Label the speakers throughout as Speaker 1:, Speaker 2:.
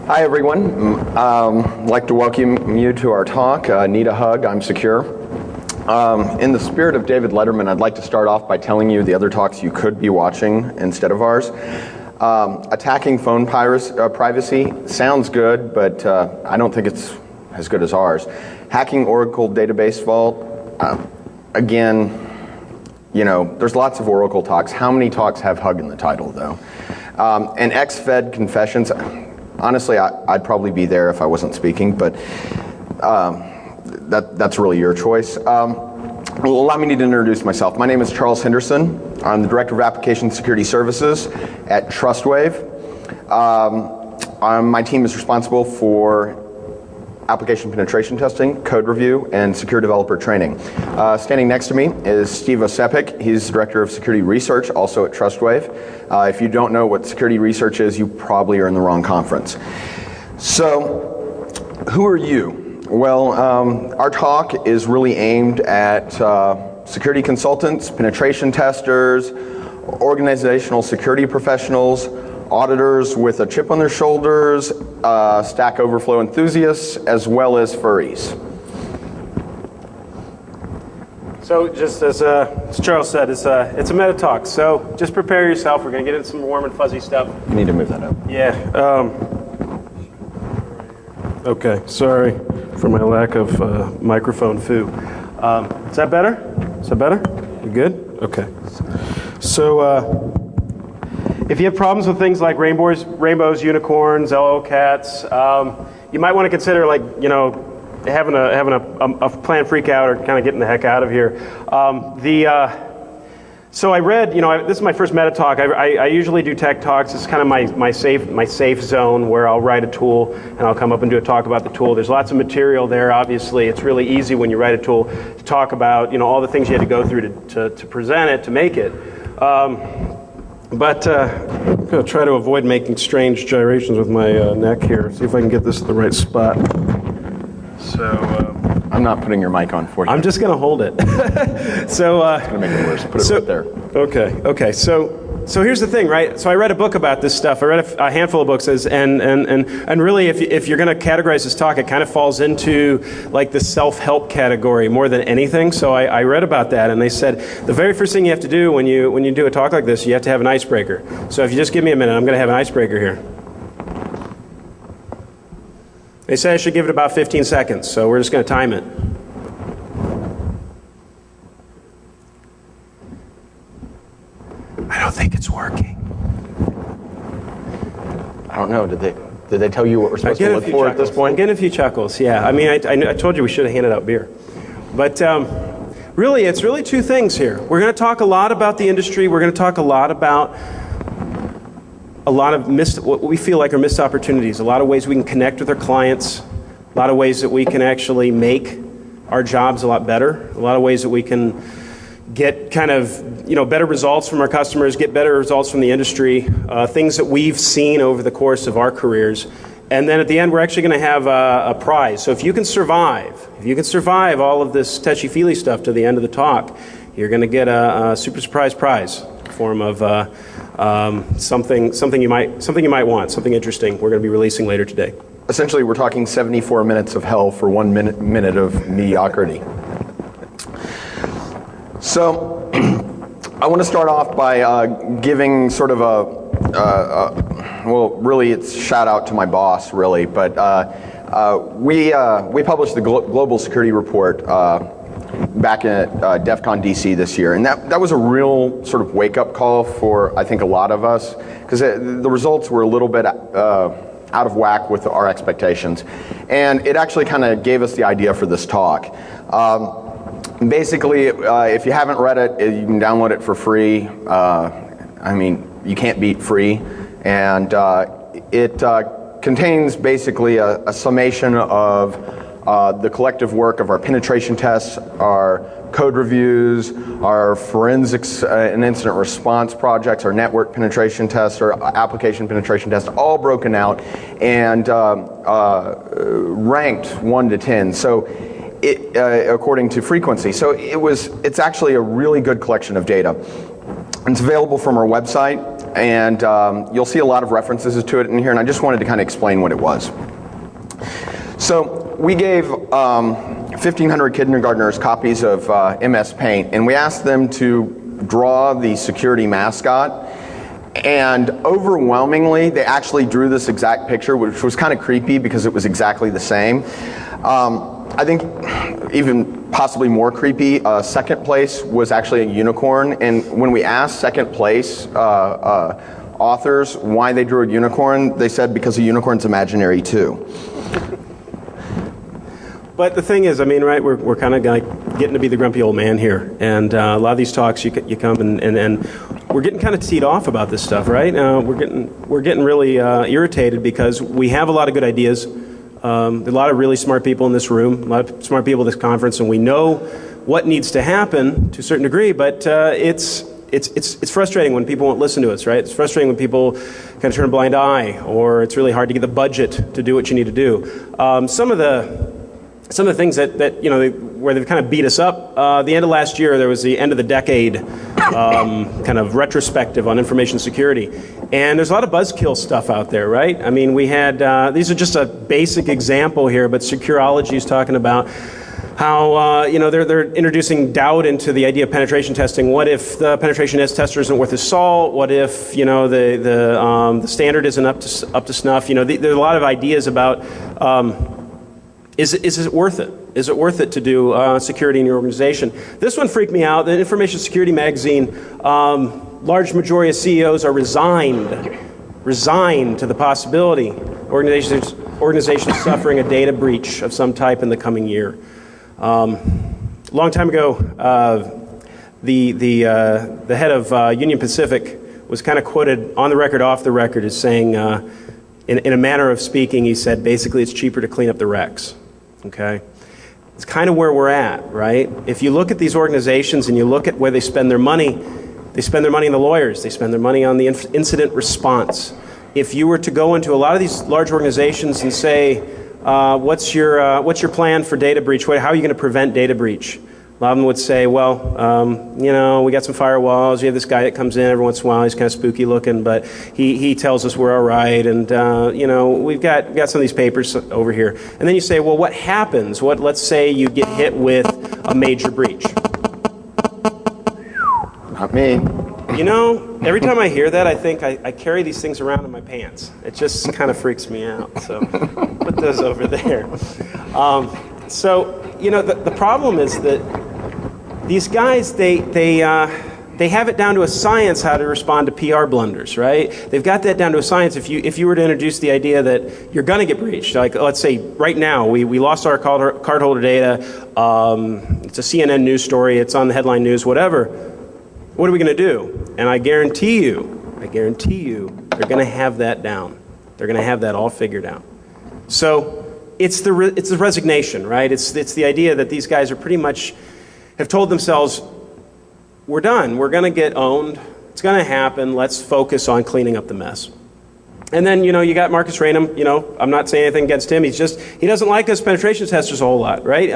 Speaker 1: Hi everyone. I'd like to welcome you to our talk, Need a Hug, I'm Secure. In the spirit of David Letterman, I'd like to start off by telling you the other talks you could be watching instead of ours. Attacking phone privacy sounds good, but I don't think it's as good as ours. Hacking Oracle Database Vault, again, you know, there's lots of Oracle talks. How many talks have hug in the title, though? And ex-Fed confessions. Honestly, I'd probably be there if I wasn't speaking, but that's really your choice. Well, allow me to introduce myself. My name is Charles Henderson. I'm the Director of Application Security Services at TrustWave. My team is responsible for application penetration testing, code review, and secure developer training. Standing next to me is Steve Ocepek. He's Director of Security Research, also at TrustWave. If you don't know what security research is, you probably are in the wrong conference. So, who are you? Well, our talk is really aimed at security consultants, penetration testers, organizational security professionals, auditors with a chip on their shoulders, Stack Overflow enthusiasts, as well as furries.
Speaker 2: So just as Charles said, it's a meta talk, so just prepare yourself. We're going to get into some warm and fuzzy stuff.
Speaker 1: You need to move that up.
Speaker 2: Yeah. Okay, sorry for my lack of microphone foo. Is that better? Is that better? You good? Okay. So, if you have problems with things like rainbows, unicorns, LO cats, you might want to consider, like, you know, having a planned freak out or kind of getting the heck out of here. So I read, you know, this is my first meta talk. I usually do tech talks. It's kind of my safe zone where I'll write a tool and I'll come up and do a talk about the tool. There's lots of material there. Obviously, it's really easy when you write a tool to talk about, you know, all the things you had to go through to present it, to make it. But I'm going to try to avoid making strange gyrations with my neck here. See if I can get this at the right spot. So
Speaker 1: I'm not putting your mic on for you.
Speaker 2: I'm just going to hold it. So
Speaker 1: it's going to make it worse. Put it right there.
Speaker 2: Okay. So here's the thing, right? So I read a book about this stuff. I read a handful of books, and really, if you're going to categorize this talk, it kind of falls into like the self-help category more than anything. So I read about that, and they said the very first thing you have to do when you do a talk like this, you have to have an icebreaker. So if you just give me a minute, I'm going to have an icebreaker here. They say I should give it about 15 seconds, so we're just going to time it. I don't think it's working.
Speaker 1: I don't know. Did they tell you what we're supposed to look for at this point?
Speaker 2: I'm getting a few chuckles. Yeah. I mean, I told you we should have handed out beer, but really, it's really two things here. We're going to talk a lot about the industry. We're going to talk a lot about a lot of what we feel like are missed opportunities. A lot of ways we can connect with our clients. A lot of ways that we can actually make our jobs a lot better. A lot of ways that we can get kind of, you know, better results from our customers, get better results from the industry, things that we've seen over the course of our careers. And then at the end, we're actually going to have a prize. So if you can survive all of this touchy-feely stuff to the end of the talk, you're going to get a super surprise prize in the form of something you might want, something interesting we're going to be releasing later today.
Speaker 1: Essentially, we're talking 74 minutes of hell for 1 minute of mediocrity. So, I want to start off by giving sort of well, really it's shout out to my boss, really, but we published the Global Security Report back at DEF CON DC this year, and that was a real sort of wake-up call for, I think, a lot of us, because the results were a little bit out of whack with our expectations, and it actually kind of gave us the idea for this talk. Basically, if you haven't read it, you can download it for free. I mean, you can't beat free. And it contains basically a summation of the collective work of our penetration tests, our code reviews, our forensics and incident response projects, our network penetration tests, our application penetration tests, all broken out and ranked 1 to 10. So according to frequency. So it's actually a really good collection of data. It's available from our website. and you'll see a lot of references to it in here, and I just wanted to kind of explain what it was. So we gave 1,500 kindergartners copies of MS Paint, and we asked them to draw the security mascot. And overwhelmingly, they actually drew this exact picture, which was kind of creepy because it was exactly the same. I think even possibly more creepy, second place was actually a unicorn. And when we asked second place authors why they drew a unicorn, they said because a unicorn's imaginary too.
Speaker 2: But the thing is, I mean, right, we're kind of like getting to be the grumpy old man here. And a lot of these talks, you come and we're getting kind of teed off about this stuff, right? We're getting really irritated because we have a lot of good ideas. There are a lot of really smart people in this room, a lot of smart people at this conference, and we know what needs to happen to a certain degree, but it's frustrating when people won't listen to us, right? It's frustrating when people kind of turn a blind eye, or it's really hard to get the budget to do what you need to do. Some of the things that you know, where they've kind of beat us up, the end of last year there was the end of the decade kind of retrospective on information security. And there's a lot of buzzkill stuff out there, right? I mean, we had, these are just a basic example here, but Securology is talking about how, you know, they're introducing doubt into the idea of penetration testing. What if the penetration tester isn't worth his salt? What if, you know, the standard isn't up to snuff? You know, there's a lot of ideas about, is it worth it? Is it worth it to do security in your organization? This one freaked me out. The Information Security Magazine, large majority of CEOs are resigned to the possibility organizations suffering a data breach of some type in the coming year. A long time ago, the head of Union Pacific was kind of quoted on the record, off the record, as saying, in a manner of speaking, he said, basically it's cheaper to clean up the wrecks. Okay? It's kind of where we're at, right? If you look at these organizations and you look at where they spend their money on the lawyers, they spend their money on the incident response. If you were to go into a lot of these large organizations and say, what's your plan for data breach? How are you going to prevent data breach? A lot of them would say, well, you know, we got some firewalls. We have this guy that comes in every once in a while. He's kind of spooky looking, but he tells us we're all right. And, you know, we've got some of these papers over here. And then you say, well, what happens? Let's say you get hit with a major breach.
Speaker 1: Not me.
Speaker 2: You know, every time I hear that, I think I carry these things around in my pants. It just kind of freaks me out. So put those over there. So, you know, the problem is that these guys, they have it down to a science how to respond to PR blunders, right? They've got that down to a science. If you were to introduce the idea that you're going to get breached, like let's say right now we lost our cardholder data, it's a CNN news story, it's on the headline news, whatever. What are we going to do? And I guarantee you, they're going to have that down. They're going to have that all figured out. So it's the resignation, right? It's the idea that these guys are pretty much have told themselves, we're done. We're going to get owned. It's going to happen. Let's focus on cleaning up the mess. And then, you know, you got Marcus Raynham. You know, I'm not saying anything against him. He doesn't like us penetration testers a whole lot, right?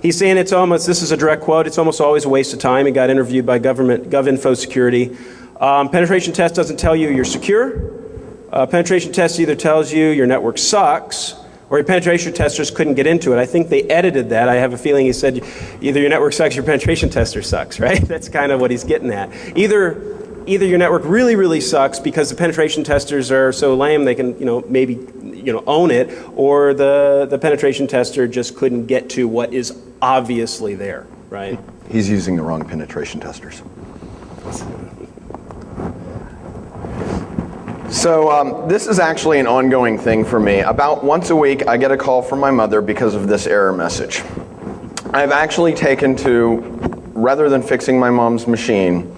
Speaker 2: He's saying this is a direct quote, it's almost always a waste of time. He got interviewed by GovInfo Security. Penetration test doesn't tell you you're secure. Penetration test either tells you your network sucks, or your penetration testers couldn't get into it. I think they edited that. I have a feeling he said either your network sucks or your penetration tester sucks, right? That's kind of what he's getting at. Either your network really, really sucks because the penetration testers are so lame they can, you know, maybe, you know, own it, or the penetration tester just couldn't get to what is obviously there, right?
Speaker 1: He's using the wrong penetration testers. So this is actually an ongoing thing for me. About once a week, I get a call from my mother because of this error message. I've actually taken to, rather than fixing my mom's machine,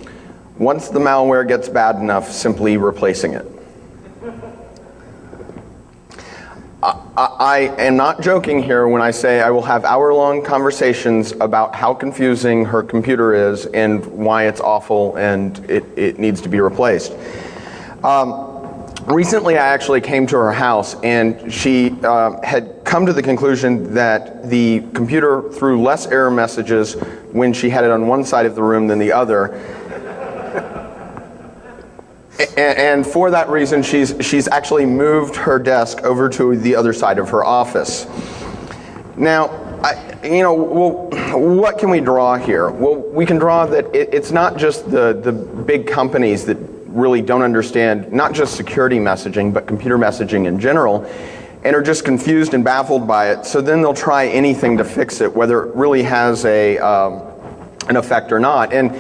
Speaker 1: once the malware gets bad enough, simply replacing it. I am not joking here when I say I will have hour-long conversations about how confusing her computer is and why it's awful and it needs to be replaced. Recently, I actually came to her house, and she had come to the conclusion that the computer threw less error messages when she had it on one side of the room than the other. And for that reason, she's actually moved her desk over to the other side of her office. Now, what can we draw here? Well, we can draw that it's not just the big companies that really don't understand not just security messaging, but computer messaging in general, and are just confused and baffled by it. So then they'll try anything to fix it, whether it really has an effect or not. And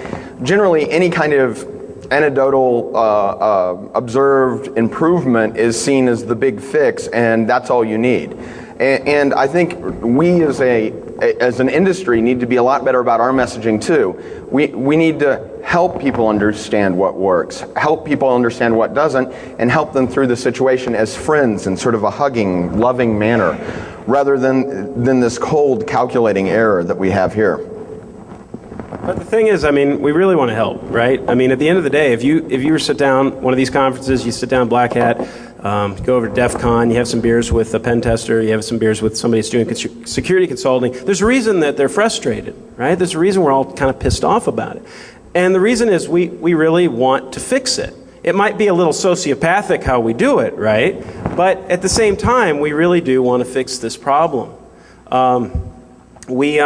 Speaker 1: generally, any kind of anecdotal observed improvement is seen as the big fix, and that's all you need. And I think we as an industry need to be a lot better about our messaging too. We need to help people understand what works, help people understand what doesn't, and help them through the situation as friends in sort of a hugging, loving manner, rather than this cold, calculating error that we have here.
Speaker 2: But the thing is, I mean, we really want to help, right? I mean, at the end of the day, if you sit down one of these conferences, you sit down Blackhat, go over to DEF CON, you have some beers with a pen tester, you have some beers with somebody who's doing security consulting. There's a reason that they're frustrated, right? There's a reason we're all kind of pissed off about it. And the reason is we really want to fix it. It might be a little sociopathic how we do it, right? But at the same time, we really do want to fix this problem. We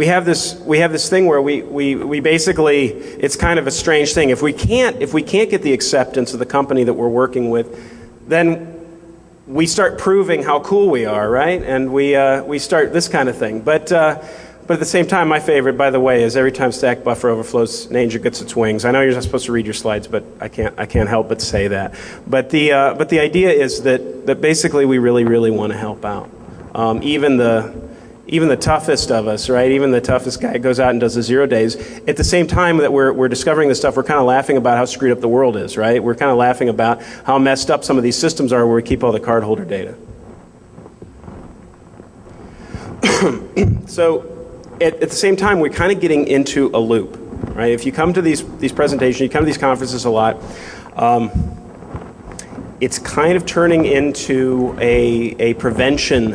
Speaker 2: have this thing where we basically, it's kind of a strange thing. If we can't get the acceptance of the company that we're working with, then we start proving how cool we are, right? And we start this kind of thing. But at the same time, my favorite, by the way, is every time stack buffer overflows, an angel gets its wings. I know you're not supposed to read your slides, but I can't help but say that. But the idea is that basically we really want to help out. Even the toughest of us, right? Even the toughest guy goes out and does the 0 days. At the same time that we're discovering this stuff, we're kind of laughing about how screwed up the world is, right? We're kind of laughing about how messed up some of these systems are where we keep all the cardholder data. So at the same time, we're kind of getting into a loop, right? If you come to these presentations, you come to these conferences a lot, it's kind of turning into a prevention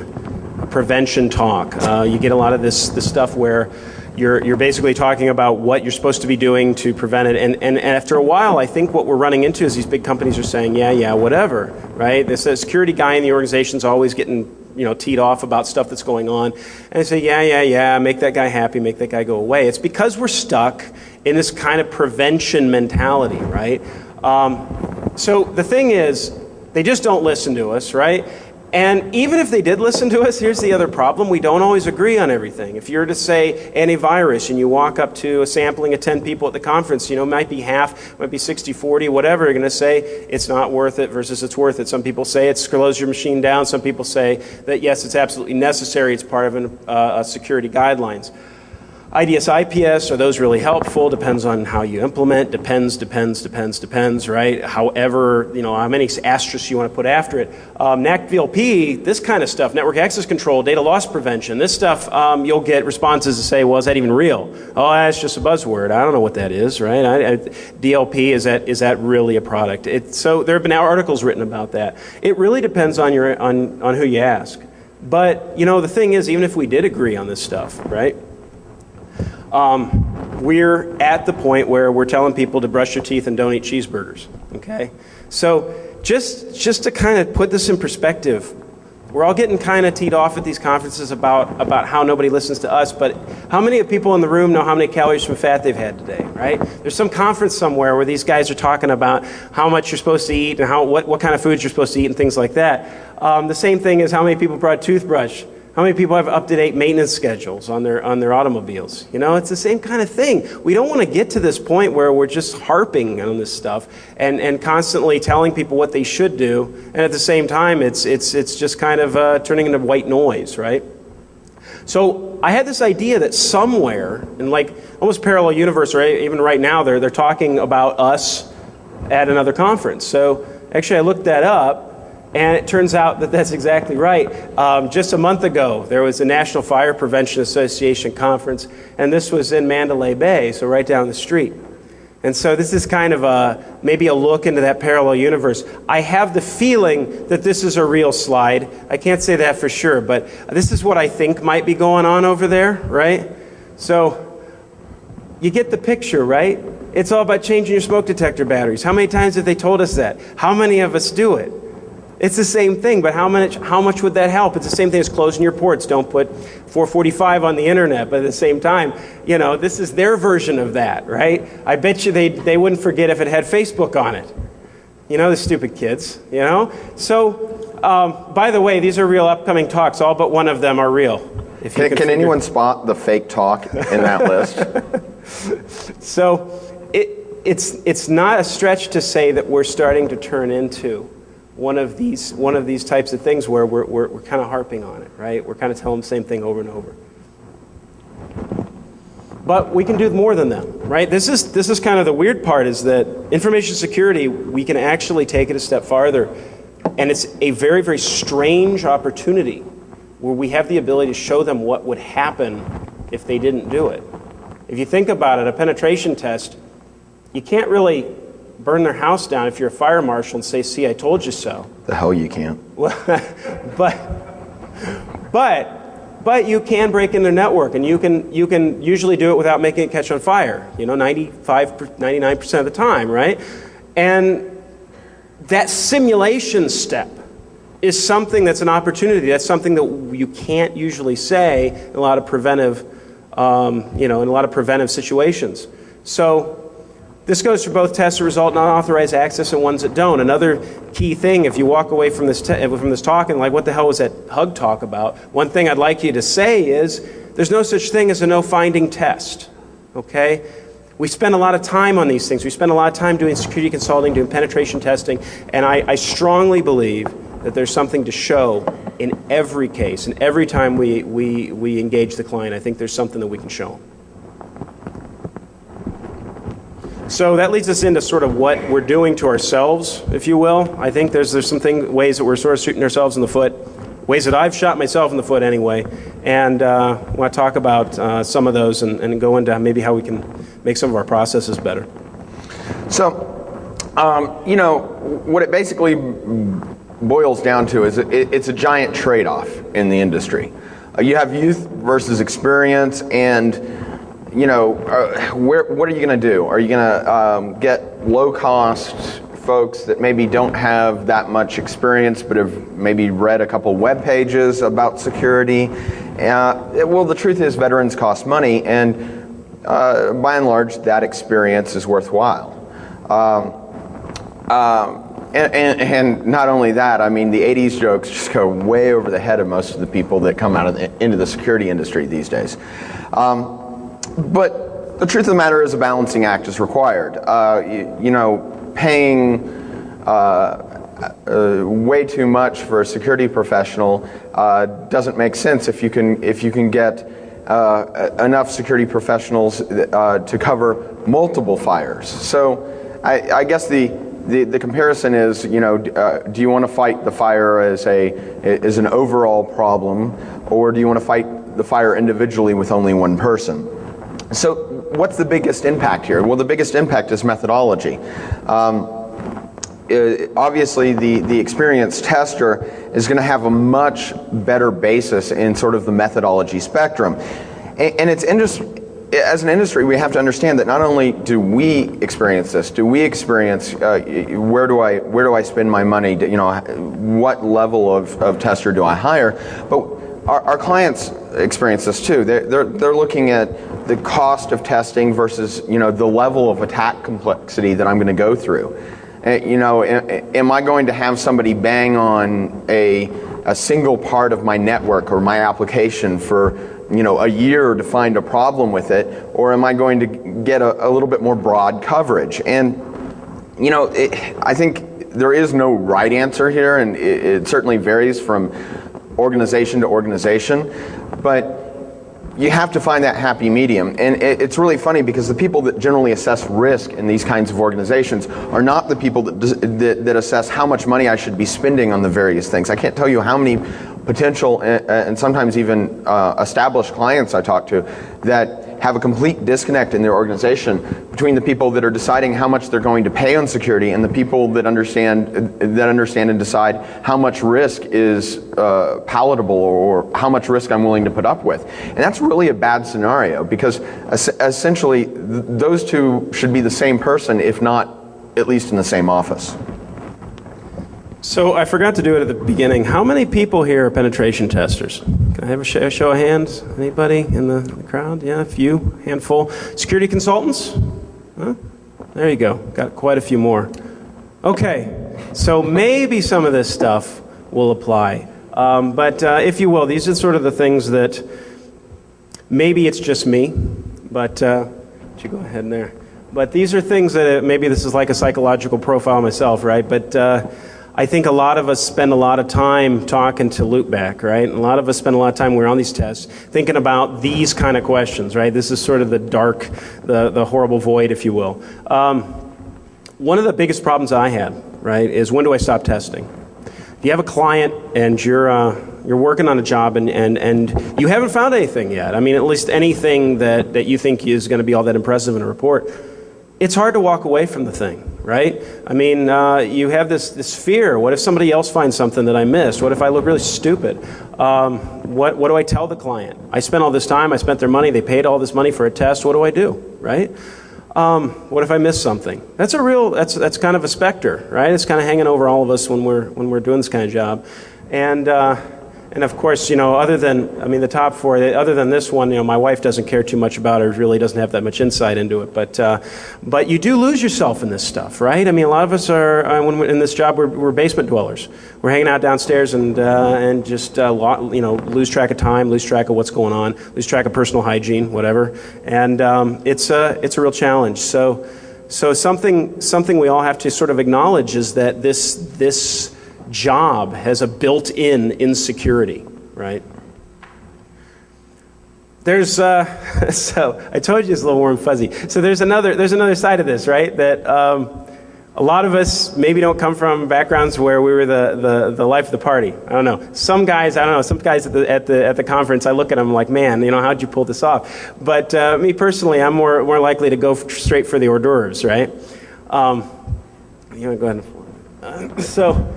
Speaker 2: talk. You get a lot of this stuff where you're basically talking about what you're supposed to be doing to prevent it, and after a while, I think what we're running into is these big companies are saying, yeah, whatever, right? This security guy in the organization's always getting teed off about stuff that's going on, and they say, yeah, make that guy happy, make that guy go away. It's because we're stuck in this kind of prevention mentality, right? So the thing is, they just don't listen to us, right? And even if they did listen to us, here's the other problem. We don't always agree on everything. If you're to say antivirus and you walk up to a sampling of 10 people at the conference, it might be half, might be 60-40, whatever, you're going to say it's not worth it versus it's worth it. Some people say it slows your machine down. Some people say that, yes, it's absolutely necessary. It's part of security guidelines. IDS, IPS, are those really helpful? Depends on how you implement. Depends, right? However, how many asterisks you want to put after it. NAC VLP, this kind of stuff, network access control, data loss prevention, this stuff, you'll get responses to say, well, is that even real? Oh, that's just a buzzword. I don't know what that is, right? DLP, is that really a product? So there have been articles written about that. It really depends on who you ask. But, the thing is, even if we did agree on this stuff, right? We're at the point where we're telling people to brush your teeth and don't eat cheeseburgers, okay? So just to kind of put this in perspective, we're all getting kind of teed off at these conferences about how nobody listens to us, but how many of people in the room know how many calories from fat they've had today, right? There's some conference somewhere where these guys are talking about how much you're supposed to eat and what kind of foods you're supposed to eat and things like that. The same thing is how many people brought a toothbrush. How many people have up-to-date maintenance schedules on their automobiles? It's the same kind of thing. We don't want to get to this point where we're just harping on this stuff and constantly telling people what they should do, and at the same time, it's just kind of turning into white noise, right? So I had this idea that somewhere in almost parallel universe, right? Even right now, they're talking about us at another conference. So actually, I looked that up. And it turns out that that's exactly right. Just a month ago, there was a National Fire Prevention Association conference, and this was in Mandalay Bay, so right down the street. And so this is kind of maybe a look into that parallel universe. I have the feeling that this is a real slide. I can't say that for sure, but this is what I think might be going on over there, right? So you get the picture, right? It's all about changing your smoke detector batteries. How many times have they told us that? How many of us do it? It's the same thing, but how much would that help? It's the same thing as closing your ports. Don't put 445 on the internet, but at the same time, this is their version of that, right? I bet you they wouldn't forget if it had Facebook on it. The stupid kids, So, by the way, these are real upcoming talks. All but one of them are real. If you
Speaker 1: can anyone spot the fake talk in that list?
Speaker 2: So, it's not a stretch to say that we're starting to turn into one of these types of things where we're kind of harping on it, right? We're kind of telling the same thing over and over. But we can do more than that, right? This is kind of the weird part, is that information security, we can actually take it a step farther, and it's a very, very strange opportunity where we have the ability to show them what would happen if they didn't do it. If you think about it, a penetration test, you can't really burn their house down if you're a fire marshal and say, "See, I told you so."
Speaker 1: The hell you can't.
Speaker 2: But you can break in their network, and you can usually do it without making it catch on fire. 99% of the time, right? And that simulation step is something that's an opportunity. That's something that you can't usually say in a lot of preventive, in a lot of preventive situations. So this goes for both tests that result in unauthorized access and ones that don't. Another key thing, if you walk away from this talk and like, what the hell was that hug talk about? One thing I'd like you to say is, there's no such thing as a no-finding test, okay? We spend a lot of time on these things. We spend a lot of time doing security consulting, doing penetration testing, and I strongly believe that there's something to show in every case. And every time we engage the client, I think there's something that we can show them. So that leads us into sort of what we're doing to ourselves, if you will. I think there's some ways that we're sort of shooting ourselves in the foot, ways that I've shot myself in the foot anyway, and I want to talk about some of those and go into maybe how we can make some of our processes better.
Speaker 1: So, what it basically boils down to is it's a giant trade-off in the industry. You have youth versus experience, and what are you going to do? Are you going to get low-cost folks that maybe don't have that much experience but have maybe read a couple web pages about security? Well, the truth is veterans cost money, and by and large, that experience is worthwhile. And not only that, I mean, the 80s jokes just go way over the head of most of the people that come out into the security industry these days. But the truth of the matter is a balancing act is required. Paying way too much for a security professional doesn't make sense if you can get enough security professionals to cover multiple fires. So I guess the comparison is, do you want to fight the fire as an overall problem, or do you want to fight the fire individually with only one person? So what's the biggest impact here? Well, the biggest impact is methodology. Obviously, the experienced tester is going to have a much better basis in sort of the methodology spectrum. And it's as an industry, we have to understand that not only do we experience this, where do I spend my money? What level of tester do I hire? But our clients experience this too. They're looking at the cost of testing versus the level of attack complexity that I'm going to go through. Am I going to have somebody bang on a single part of my network or my application for a year to find a problem with it, or am I going to get a little bit more broad coverage? And I think there is no right answer here, and it certainly varies from organization to organization, but you have to find that happy medium. And it's really funny because the people that generally assess risk in these kinds of organizations are not the people that assess how much money I should be spending on the various things. I can't tell you how many potential and sometimes even established clients I talk to that have a complete disconnect in their organization between the people that are deciding how much they're going to pay on security and the people that understand and decide how much risk is palatable or how much risk I'm willing to put up with. And that's really a bad scenario, because essentially those two should be the same person, if not at least in the same office.
Speaker 2: So I forgot to do it at the beginning. How many people here are penetration testers? Can I have a show of hands? Anybody in the crowd? Yeah, a few, handful. Security consultants? Huh? There you go. Got quite a few more. Okay, so maybe some of this stuff will apply. But if you will, these are sort of the things that maybe it's just me, but you go ahead in there. But these are things that maybe this is like a psychological profile myself, right? But I think a lot of us spend a lot of time talking to loopback, right? And a lot of us spend a lot of time when we're on these tests thinking about these kind of questions, right? This is sort of the dark, the horrible void, if you will. One of the biggest problems I had, right, is when do I stop testing? If you have a client and you're working on a job and you haven't found anything yet, I mean, at least anything that you think is going to be all that impressive in a report, it's hard to walk away from the thing, right? I mean, you have this fear. What if somebody else finds something that I missed? What if I look really stupid? What do I tell the client? I spent all this time, I spent their money, they paid all this money for a test, what do I do, right? What if I miss something? That's kind of a specter, right? It's kind of hanging over all of us when we're doing this kind of job. And of course, other than, the top four, other than this one, my wife doesn't care too much about it, really doesn't have that much insight into it. But you do lose yourself in this stuff, right? I mean, a lot of us are, when we're in this job, we're basement dwellers. We're hanging out downstairs and just, lose track of time, lose track of what's going on, lose track of personal hygiene, whatever. And it's a real challenge. So something we all have to sort of acknowledge is that this job has a built-in insecurity, right? There's so I told you it's a little warm and fuzzy. So there's another side of this, right? That a lot of us maybe don't come from backgrounds where we were the life of the party. I don't know. Some guys at the conference, I look at them like, man, how'd you pull this off? But me personally, I'm more likely to go straight for the hors d'oeuvres, right? Go ahead. So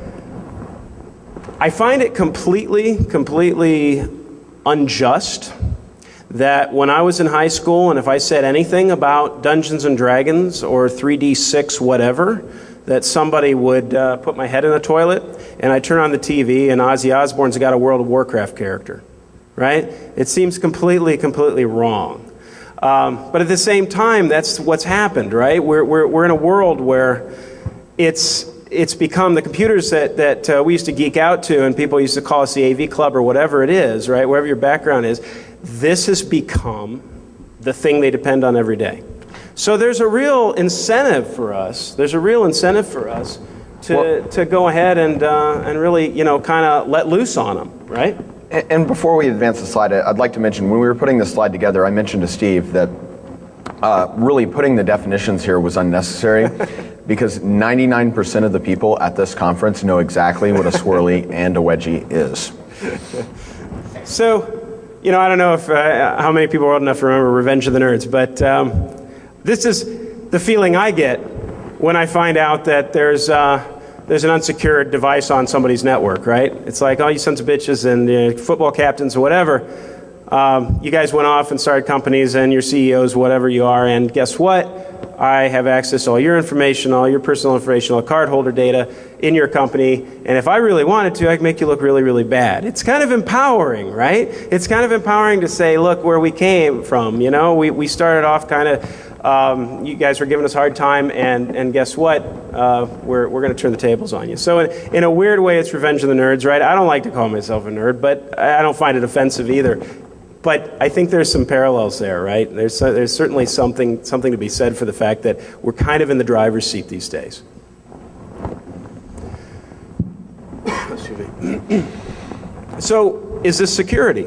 Speaker 2: I find it completely unjust that when I was in high school, and if I said anything about Dungeons and Dragons or 3D6 whatever, that somebody would put my head in the toilet, and I turn on the TV and Ozzy Osbourne's got a World of Warcraft character, right? It seems completely wrong. But at the same time, that's what's happened, right? We're in a world where it's become the computers that we used to geek out to, and people used to call us the AV Club or whatever it is, right? Wherever your background is, this has become the thing they depend on every day. So there's a real incentive for us. To go ahead and really, kind of let loose on them, right?
Speaker 1: And before we advance the slide, I'd like to mention, when we were putting this slide together, I mentioned to Steve that really putting the definitions here was unnecessary because 99% of the people at this conference know exactly what a swirly and a wedgie is.
Speaker 2: So, I don't know if how many people are old enough to remember Revenge of the Nerds, but this is the feeling I get when I find out that there's an unsecured device on somebody's network, right? It's like, oh, you sons of bitches and football captains or whatever. You guys went off and started companies and your CEOs, whatever you are, and guess what? I have access to all your information, all your personal information, all cardholder data in your company, and if I really wanted to, I could make you look really bad. It's kind of empowering, right? It's kind of empowering to say, look where we came from, we started off kind of, you guys were giving us a hard time, and guess what? We're going to turn the tables on you. So in a weird way, it's Revenge of the Nerds, right? I don't like to call myself a nerd, but I don't find it offensive either. But I think there's some parallels there, right? There's certainly something to be said for the fact that we're kind of in the driver's seat these days. So is this security?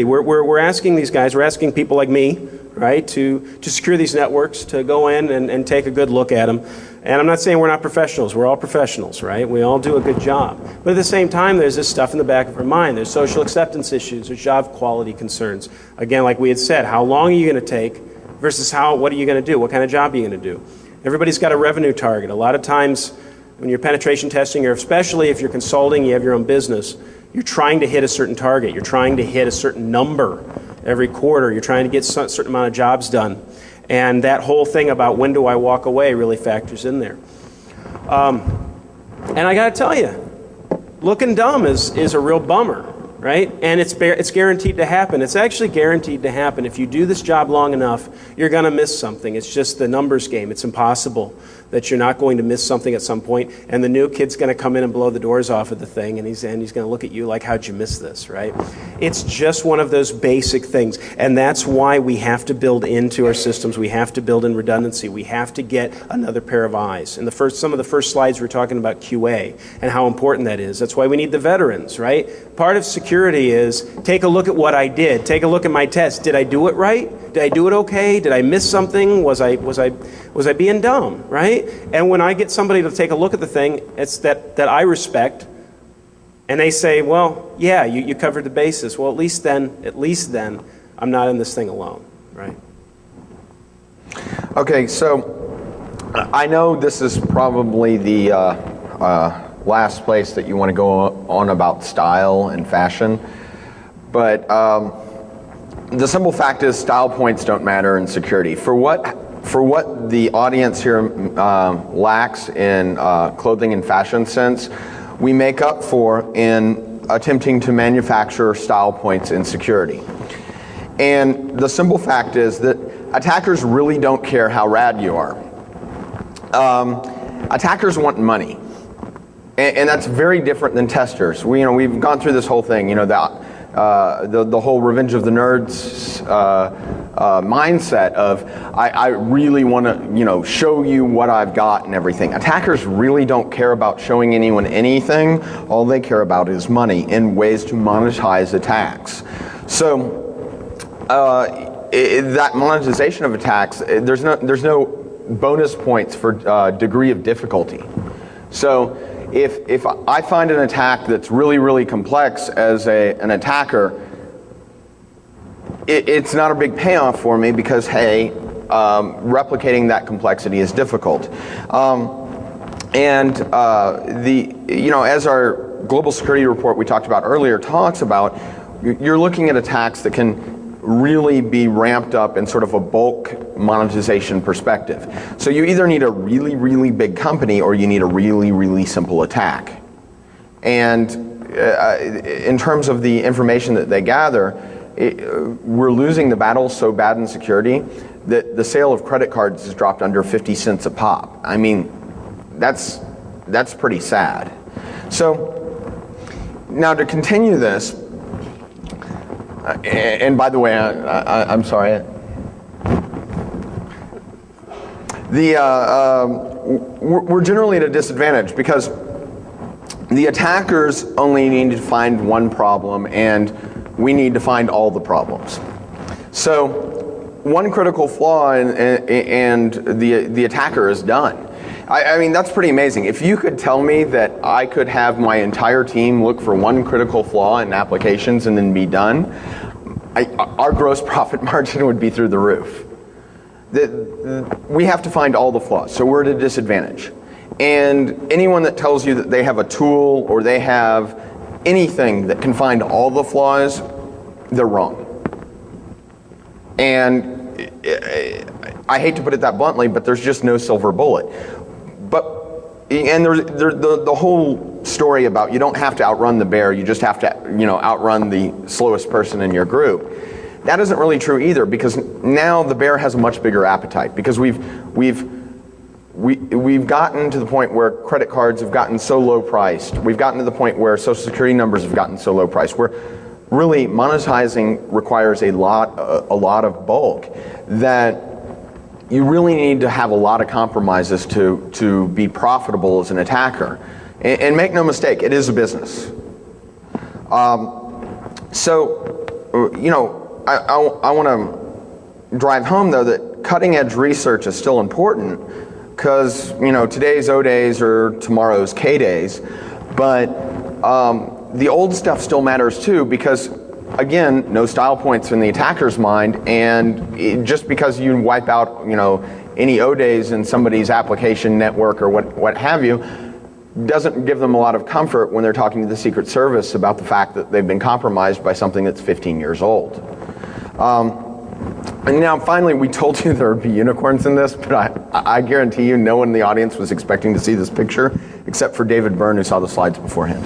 Speaker 2: We're asking these guys, we're asking people like me, right, to secure these networks, to go in and take a good look at them. And I'm not saying we're not professionals. We're all professionals, right? We all do a good job. But at the same time, there's this stuff in the back of our mind. There's social acceptance issues. There's job quality concerns. Again, like we had said, how long are you going to take versus what are you going to do? What kind of job are you going to do? Everybody's got a revenue target. A lot of times when you're penetration testing, or especially if you're consulting, you have your own business, you're trying to hit a certain target. You're trying to hit a certain number every quarter. You're trying to get a certain amount of jobs done. And that whole thing about when do I walk away really factors in there. And I got to tell you, looking dumb is a real bummer, right? And it's guaranteed to happen. It's actually guaranteed to happen. If you do this job long enough, you're going to miss something. It's just the numbers game. It's impossible that you're not going to miss something at some point, and the new kid's going to come in and blow the doors off of the thing, and he's going to look at you like, how'd you miss this, right? It's just one of those basic things, and that's why we have to build into our systems. We have to build in redundancy. We have to get another pair of eyes. And some of the first slides we were talking about QA and how important that is. That's why we need the veterans, right? Part of security is take a look at what I did. Take a look at my test. Did I do it right? Did I do it okay? Did I miss something? Was I being dumb, right? And when I get somebody to take a look at the thing, it's that I respect, and they say, well, yeah, you covered the bases. Well, at least then, I'm not in this thing alone, right?
Speaker 1: Okay, so I know this is probably the last place that you want to go on about style and fashion, but the simple fact is style points don't matter in security. For what the audience here lacks in clothing and fashion sense, we make up for in attempting to manufacture style points in security. And the simple fact is that attackers really don't care how rad you are. Attackers want money. And that's very different than testers. We've gone through this whole thing, the whole Revenge of the Nerds mindset of I really want to show you what I've got and everything. Attackers really don't care about showing anyone anything. All they care about is money and ways to monetize attacks. So that monetization of attacks, there's no bonus points for degree of difficulty. So if I find an attack that's really, really complex as an attacker, it's not a big payoff for me because, hey, replicating that complexity is difficult. As our global security report we talked about earlier talks about, you're looking at attacks that can really be ramped up in sort of a bulk monetization perspective. So you either need a really, really big company or you need a really, really simple attack. And in terms of the information that they gather, we're losing the battle so bad in security that the sale of credit cards has dropped under 50 cents a pop. I mean, that's pretty sad. So now to continue this, and by the way, I'm sorry. We're generally at a disadvantage because the attackers only need to find one problem, and we need to find all the problems. So one critical flaw, and the attacker is done. I mean, that's pretty amazing. If you could tell me that I could have my entire team look for one critical flaw in applications and then be done, our gross profit margin would be through the roof. We have to find all the flaws, so we're at a disadvantage. And anyone that tells you that they have a tool or they have anything that can find all the flaws, they're wrong. And I hate to put it that bluntly, but there's just no silver bullet. And there's the whole story about you don't have to outrun the bear, you just have to outrun the slowest person in your group. That isn't really true either, because now the bear has a much bigger appetite, because we've gotten to the point where credit cards have gotten so low priced. We've gotten to the point where social security numbers have gotten so low priced. Where really monetizing requires a lot of bulk that you really need to have a lot of compromises to be profitable as an attacker. And make no mistake, it is a business. I want to drive home, though, that cutting-edge research is still important, because today's O days are tomorrow's K days, but the old stuff still matters too, because again, no style points in the attacker's mind, and just because you wipe out any O days in somebody's application network or what have you, doesn't give them a lot of comfort when they're talking to the Secret Service about the fact that they've been compromised by something that's 15 years old. And now finally, we told you there would be unicorns in this, but I guarantee you no one in the audience was expecting to see this picture, except for David Byrne, who saw the slides beforehand.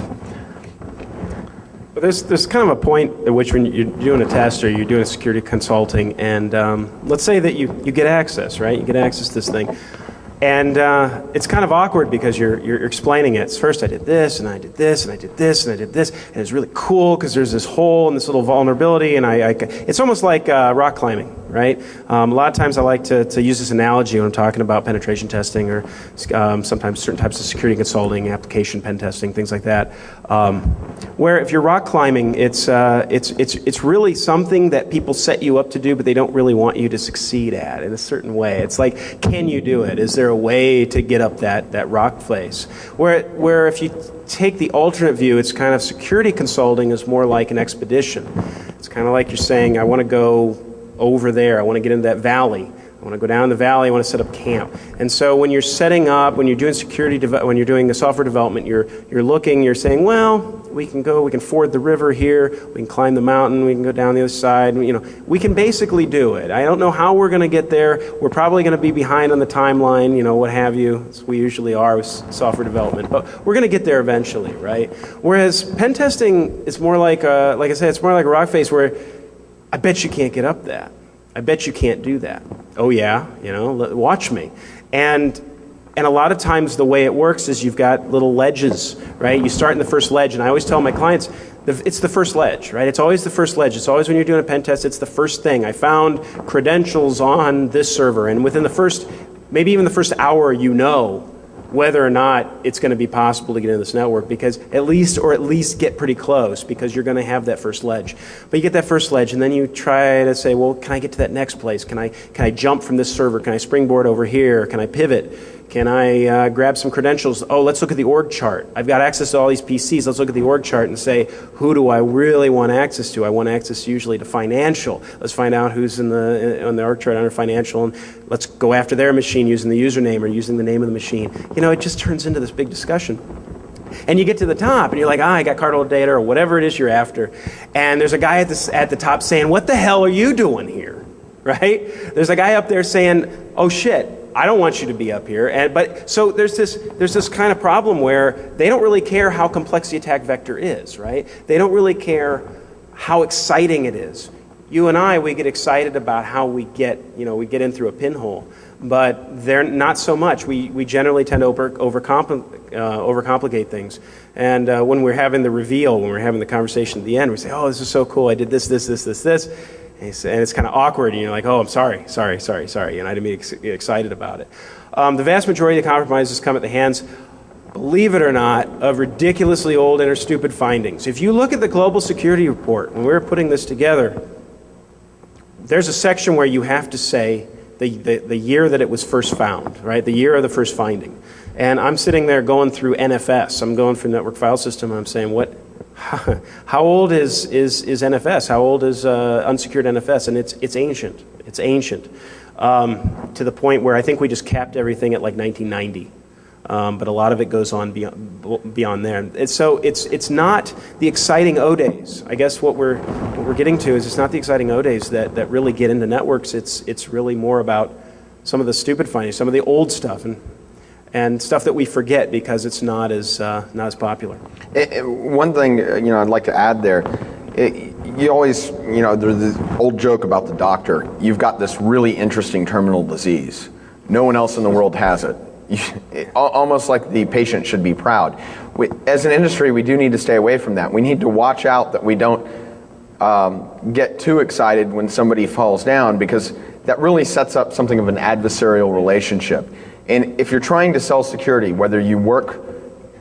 Speaker 2: Well, there's kind of a point at which when you're doing a test or you're doing a security consulting, and let's say that you get access, right? You get access to this thing. And it's kind of awkward because you're explaining it. First I did this, and I did this, and I did this, and I did this, and it's really cool because there's this hole and this little vulnerability, and it's almost like rock climbing, right? A lot of times I like to use this analogy when I'm talking about penetration testing or sometimes certain types of security consulting, application pen testing, things like that. Where if you're rock climbing, it's really something that people set you up to do, but they don't really want you to succeed at in a certain way. It's like, can you do it? Is there a way to get up that rock face? Where if you take the alternate view, it's kind of security consulting is more like an expedition. It's kind of like you're saying, I want to go over there. I want to get into that valley. I want to go down the valley. I want to set up camp. And so when you're setting up, when you're doing when you're doing the software development, you're saying, well, we can ford the river here. We can climb the mountain. We can go down the other side. We can basically do it. I don't know how we're going to get there. We're probably going to be behind on the timeline, what have you. As we usually are with software development. But we're going to get there eventually, right? Whereas pen testing is more like I said, it's more like a rock face where I bet you can't get up that. I bet you can't do that. Oh yeah, watch me. And a lot of times the way it works is you've got little ledges, right? You start in the first ledge, and I always tell my clients, it's the first ledge, right? It's always the first ledge. It's always when you're doing a pen test, it's the first thing. I found credentials on this server, and within maybe even the first hour, whether or not it's going to be possible to get into this network, because at least get pretty close, because you're going to have that first ledge. But you get that first ledge, and then you try to say, well, can I get to that next place? Can I jump from this server? Can I springboard over here? Can I pivot? Can I grab some credentials? Oh, let's look at the org chart. I've got access to all these PCs. Let's look at the org chart and say, who do I really want access to? I want access usually to financial. Let's find out who's on the org chart under financial, and let's go after their machine using the username or using the name of the machine. It just turns into this big discussion. And you get to the top, and you're like, I got cardinal data or whatever it is you're after. And there's a guy at the top saying, what the hell are you doing here? Right? There's a guy up there saying, oh shit, I don't want you to be up here. But so there's this kind of problem where they don't really care how complex the attack vector is, right? They don't really care how exciting it is. You and I, we get excited about how we get in through a pinhole, but they're not so much. We generally tend to overcomplicate things. And when we're having the reveal, when we're having the conversation at the end, we say, oh, this is so cool. I did this. And it's kind of awkward, and you're like, oh, I'm sorry, and I didn't mean to get excited about it. The vast majority of the compromises come at the hands, believe it or not, of ridiculously old and or stupid findings. If you look at the Global Security Report, when we were putting this together, there's a section where you have to say the year that it was first found, right? The year of the first finding. And I'm sitting there going through NFS. I'm going through Network File System, and I'm saying, how old is NFS? How old is unsecured NFS? And it's ancient. It's ancient to the point where I think we just capped everything at like 1990. But a lot of it goes on beyond there. And so it's not the exciting O days. I guess what we're getting to is it's not the exciting O days that really get into networks. It's really more about some of the stupid findings, some of the old stuff, and stuff that we forget because it's not as popular.
Speaker 1: One thing I'd like to add there, you always there's this old joke about the doctor. You've got this really interesting terminal disease. No one else in the world has it. Almost like the patient should be proud. As an industry, we do need to stay away from that. We need to watch out that we don't get too excited when somebody falls down, because that really sets up something of an adversarial relationship. And if you're trying to sell security, whether you work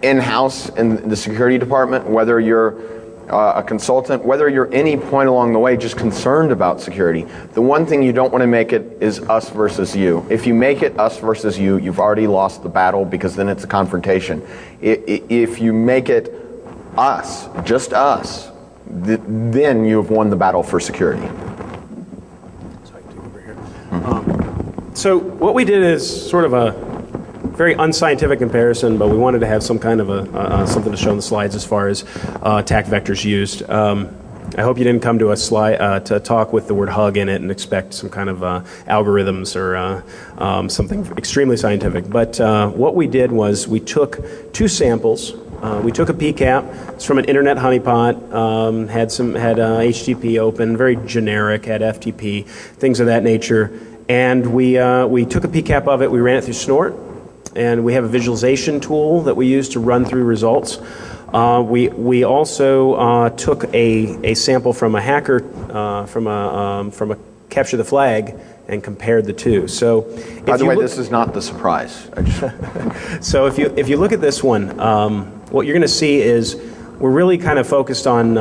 Speaker 1: in-house in the security department, whether you're a consultant, whether you're any point along the way just concerned about security, the one thing you don't want to make it is us versus you. If you make it us versus you, you've already lost the battle, because then it's a confrontation. If you make it us, just us, then you've won the battle for security.
Speaker 2: So I can take over here. So what we did is sort of a very unscientific comparison, but we wanted to have some kind of something to show in the slides as far as attack vectors used. I hope you didn't come to a slide to talk with the word hug in it and expect some kind of algorithms or something extremely scientific. But what we did was we took two samples. We took a PCAP. It's from an internet honeypot. Had HTTP open, very generic. Had FTP, things of that nature. And we took a PCAP of it. We ran it through Snort. And we have a visualization tool that we use to run through results. We also took a sample from a hacker from a capture the flag and compared the two. So,
Speaker 1: by the way, this is not the surprise.
Speaker 2: So if you look at this one, what you're going to see is we're really kind of focused on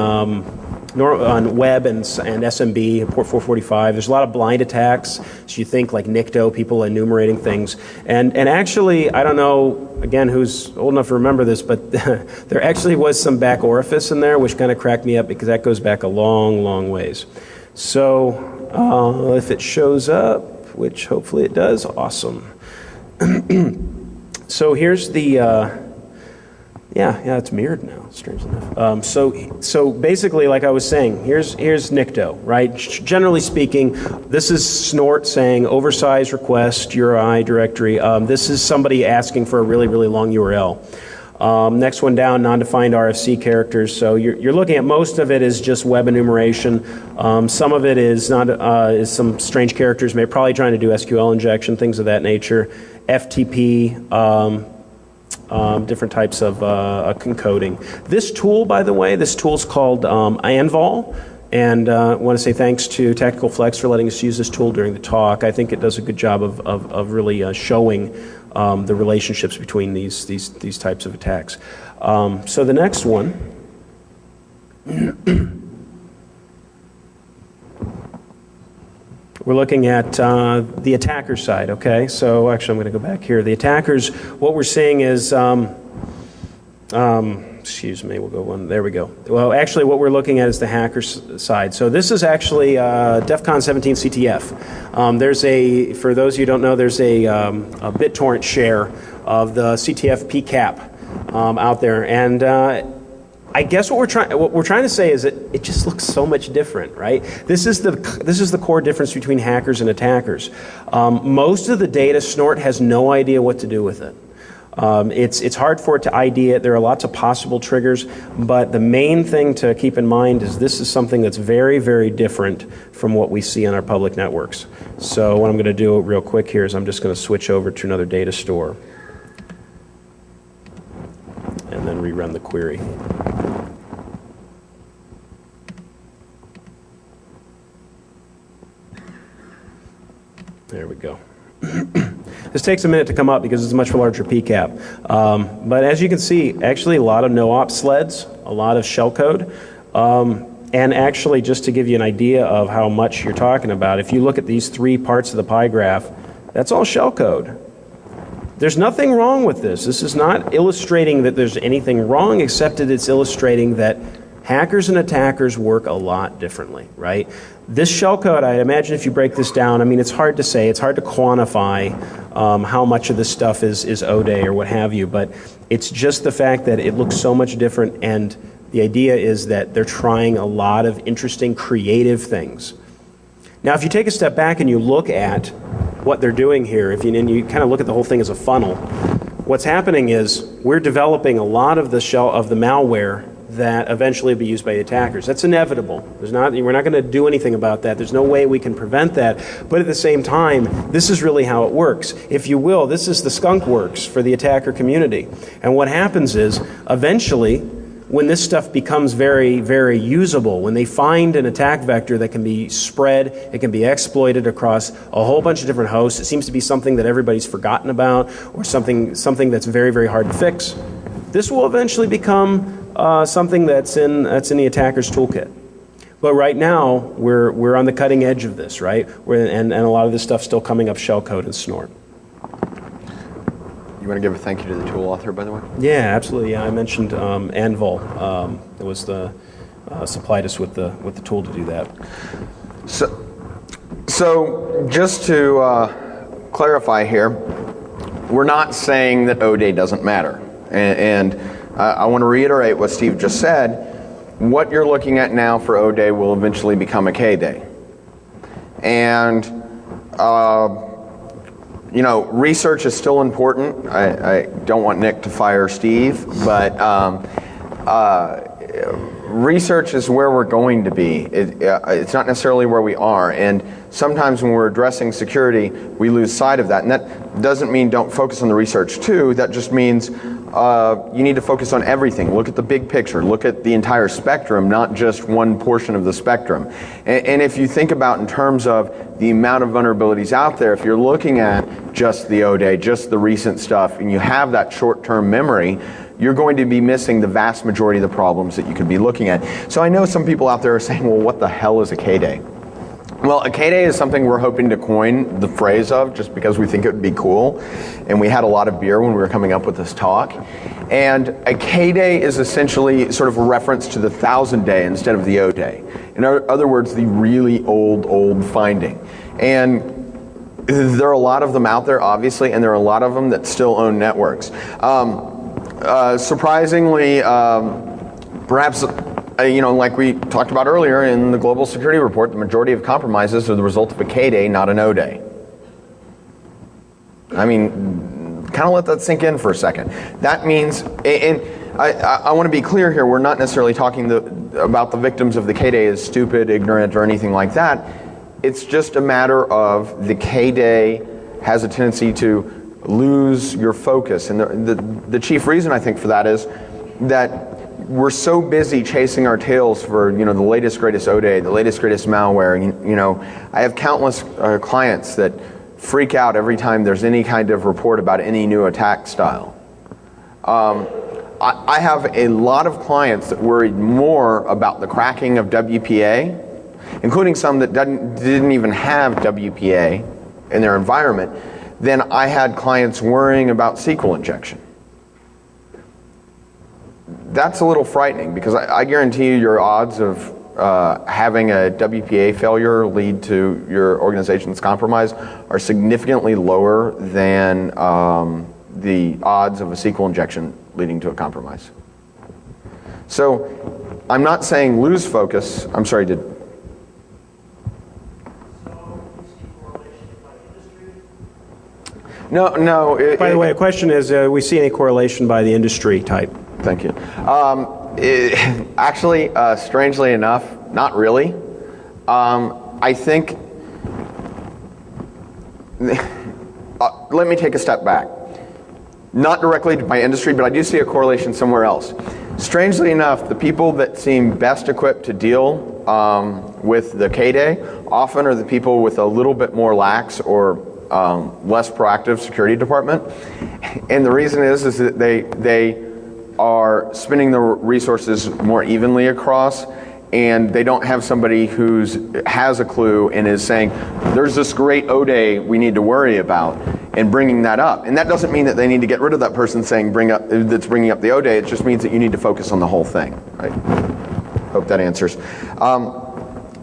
Speaker 2: web and SMB, port 445. There's a lot of blind attacks. So you think like NICTO, people enumerating things. And actually, I don't know, again, who's old enough to remember this, but there actually was some back orifice in there, which kind of cracked me up because that goes back a long, long ways. So if it shows up, which hopefully it does, awesome. So here's the... Yeah, it's mirrored now, strangely enough. So basically, like I was saying, here's NICTO, right? Generally speaking, this is Snort saying oversized request, URI directory. This is somebody asking for a really, really long URL. Next one down, non-defined RFC characters. So you're looking at most of it is just web enumeration. Some of it is is some strange characters, maybe probably trying to do SQL injection, things of that nature. FTP. Different types of encoding. This tool, by the way, this tool's called Anvol, and I want to say thanks to Tactical Flex for letting us use this tool during the talk. I think it does a good job of really showing the relationships between these types of attacks. So the next one. We're looking at the attacker side, okay? So actually I'm going to go back here. The attackers, what we're seeing is, excuse me, we'll go one, there we go. Well, actually what we're looking at is the hacker side. So this is actually DEF CON 17 CTF. There's for those of you who don't know, there's a BitTorrent share of the CTF PCAP out there. And I guess what we're trying to say is that it just looks so much different, right? This is the core difference between hackers and attackers. Most of the data, Snort has no idea what to do with it. It's hard for it to ID it. There are lots of possible triggers, but the main thing to keep in mind is this is something that's very, very different from what we see on our public networks. So what I'm going to do real quick here is I'm just going to switch over to another data store and then rerun the query. There we go. This takes a minute to come up because it's a much larger PCAP. But as you can see, actually a lot of no-op sleds, a lot of shellcode. And actually, just to give you an idea of how much you're talking about, if you look at these three parts of the pie graph, that's all shellcode. There's nothing wrong with this. This is not illustrating that there's anything wrong, except that it's illustrating that hackers and attackers work a lot differently, right? This shellcode, I imagine if you break this down, I mean, it's hard to say, it's hard to quantify how much of this stuff is O-Day or what have you, but it's just the fact that it looks so much different, and the idea is that they're trying a lot of interesting, creative things. Now, if you take a step back and you look at what they're doing here, and you kind of look at the whole thing as a funnel, what's happening is we're developing a lot of the malware that eventually will be used by the attackers. That's inevitable. We're not going to do anything about that. There's no way we can prevent that. But at the same time, this is really how it works. If you will, this is the skunk works for the attacker community. And what happens is, eventually, when this stuff becomes very, very usable, when they find an attack vector that can be spread, it can be exploited across a whole bunch of different hosts, it seems to be something that everybody's forgotten about, or something that's very, very hard to fix, this will eventually become something that's in the attacker's toolkit. But right now, we're on the cutting edge of this, right? And a lot of this stuff's still coming up shellcode and Snort.
Speaker 1: You want to give a thank you to the tool author, by the way?
Speaker 2: Yeah, absolutely. Yeah, I mentioned Anvil. It was supplied us with the tool to do that.
Speaker 1: So just to clarify here, we're not saying that O-Day doesn't matter. And I want to reiterate what Steve just said. What you're looking at now for O-Day will eventually become a K-Day. And, you know, research is still important. I don't want Nick to fire Steve, but research is where we're going to be. It's not necessarily where we are. And sometimes when we're addressing security, we lose sight of that. And that doesn't mean don't focus on the research too. That just means you need to focus on everything. Look at the big picture. Look at the entire spectrum, not just one portion of the spectrum. And if you think about in terms of the amount of vulnerabilities out there, if you're looking at just the O-Day, just the recent stuff, and you have that short-term memory, you're going to be missing the vast majority of the problems that you could be looking at. So I know some people out there are saying, well, what the hell is a K-Day? Well, a K-Day is something we're hoping to coin the phrase of just because we think it would be cool. And we had a lot of beer when we were coming up with this talk. And a K-Day is essentially sort of a reference to the 1000-day instead of the O-Day. In other words, the really old finding. And there are a lot of them out there, obviously, and there are a lot of them that still own networks. Surprisingly, perhaps, you know, like we talked about earlier in the Global Security Report, the majority of compromises are the result of a K-Day, not an O-Day. I mean, kind of let that sink in for a second. That means, and I want to be clear here, we're not necessarily talking about the victims of the K-Day as stupid, ignorant, or anything like that. It's just a matter of the K-Day has a tendency to lose your focus. And the chief reason I think for that is that we're so busy chasing our tails for, you know, the latest greatest O-Day, the latest greatest malware. You know, I have countless clients that freak out every time there's any kind of report about any new attack style. I have a lot of clients that worried more about the cracking of WPA, including some that didn't even have WPA in their environment, than I had clients worrying about SQL injection. That's a little frightening because I guarantee you your odds of having a WPA failure lead to your organization's compromise are significantly lower than the odds of a SQL injection leading to a compromise. So I'm not saying lose focus. I'm sorry, No.
Speaker 2: By the way, a question is, we see any correlation by the industry type?
Speaker 1: Thank you. Actually, strangely enough, not really. I think, let me take a step back. Not directly by industry, but I do see a correlation somewhere else. Strangely enough, the people that seem best equipped to deal with the K-Day often are the people with a little bit more lax or less proactive security department. And the reason is that they are spending the resources more evenly across, and they don't have somebody who has a clue and is saying, there's this great O-Day we need to worry about, and bringing that up. And that doesn't mean that they need to get rid of that person saying that's bringing up the O-Day. It just means that you need to focus on the whole thing, right? Hope that answers.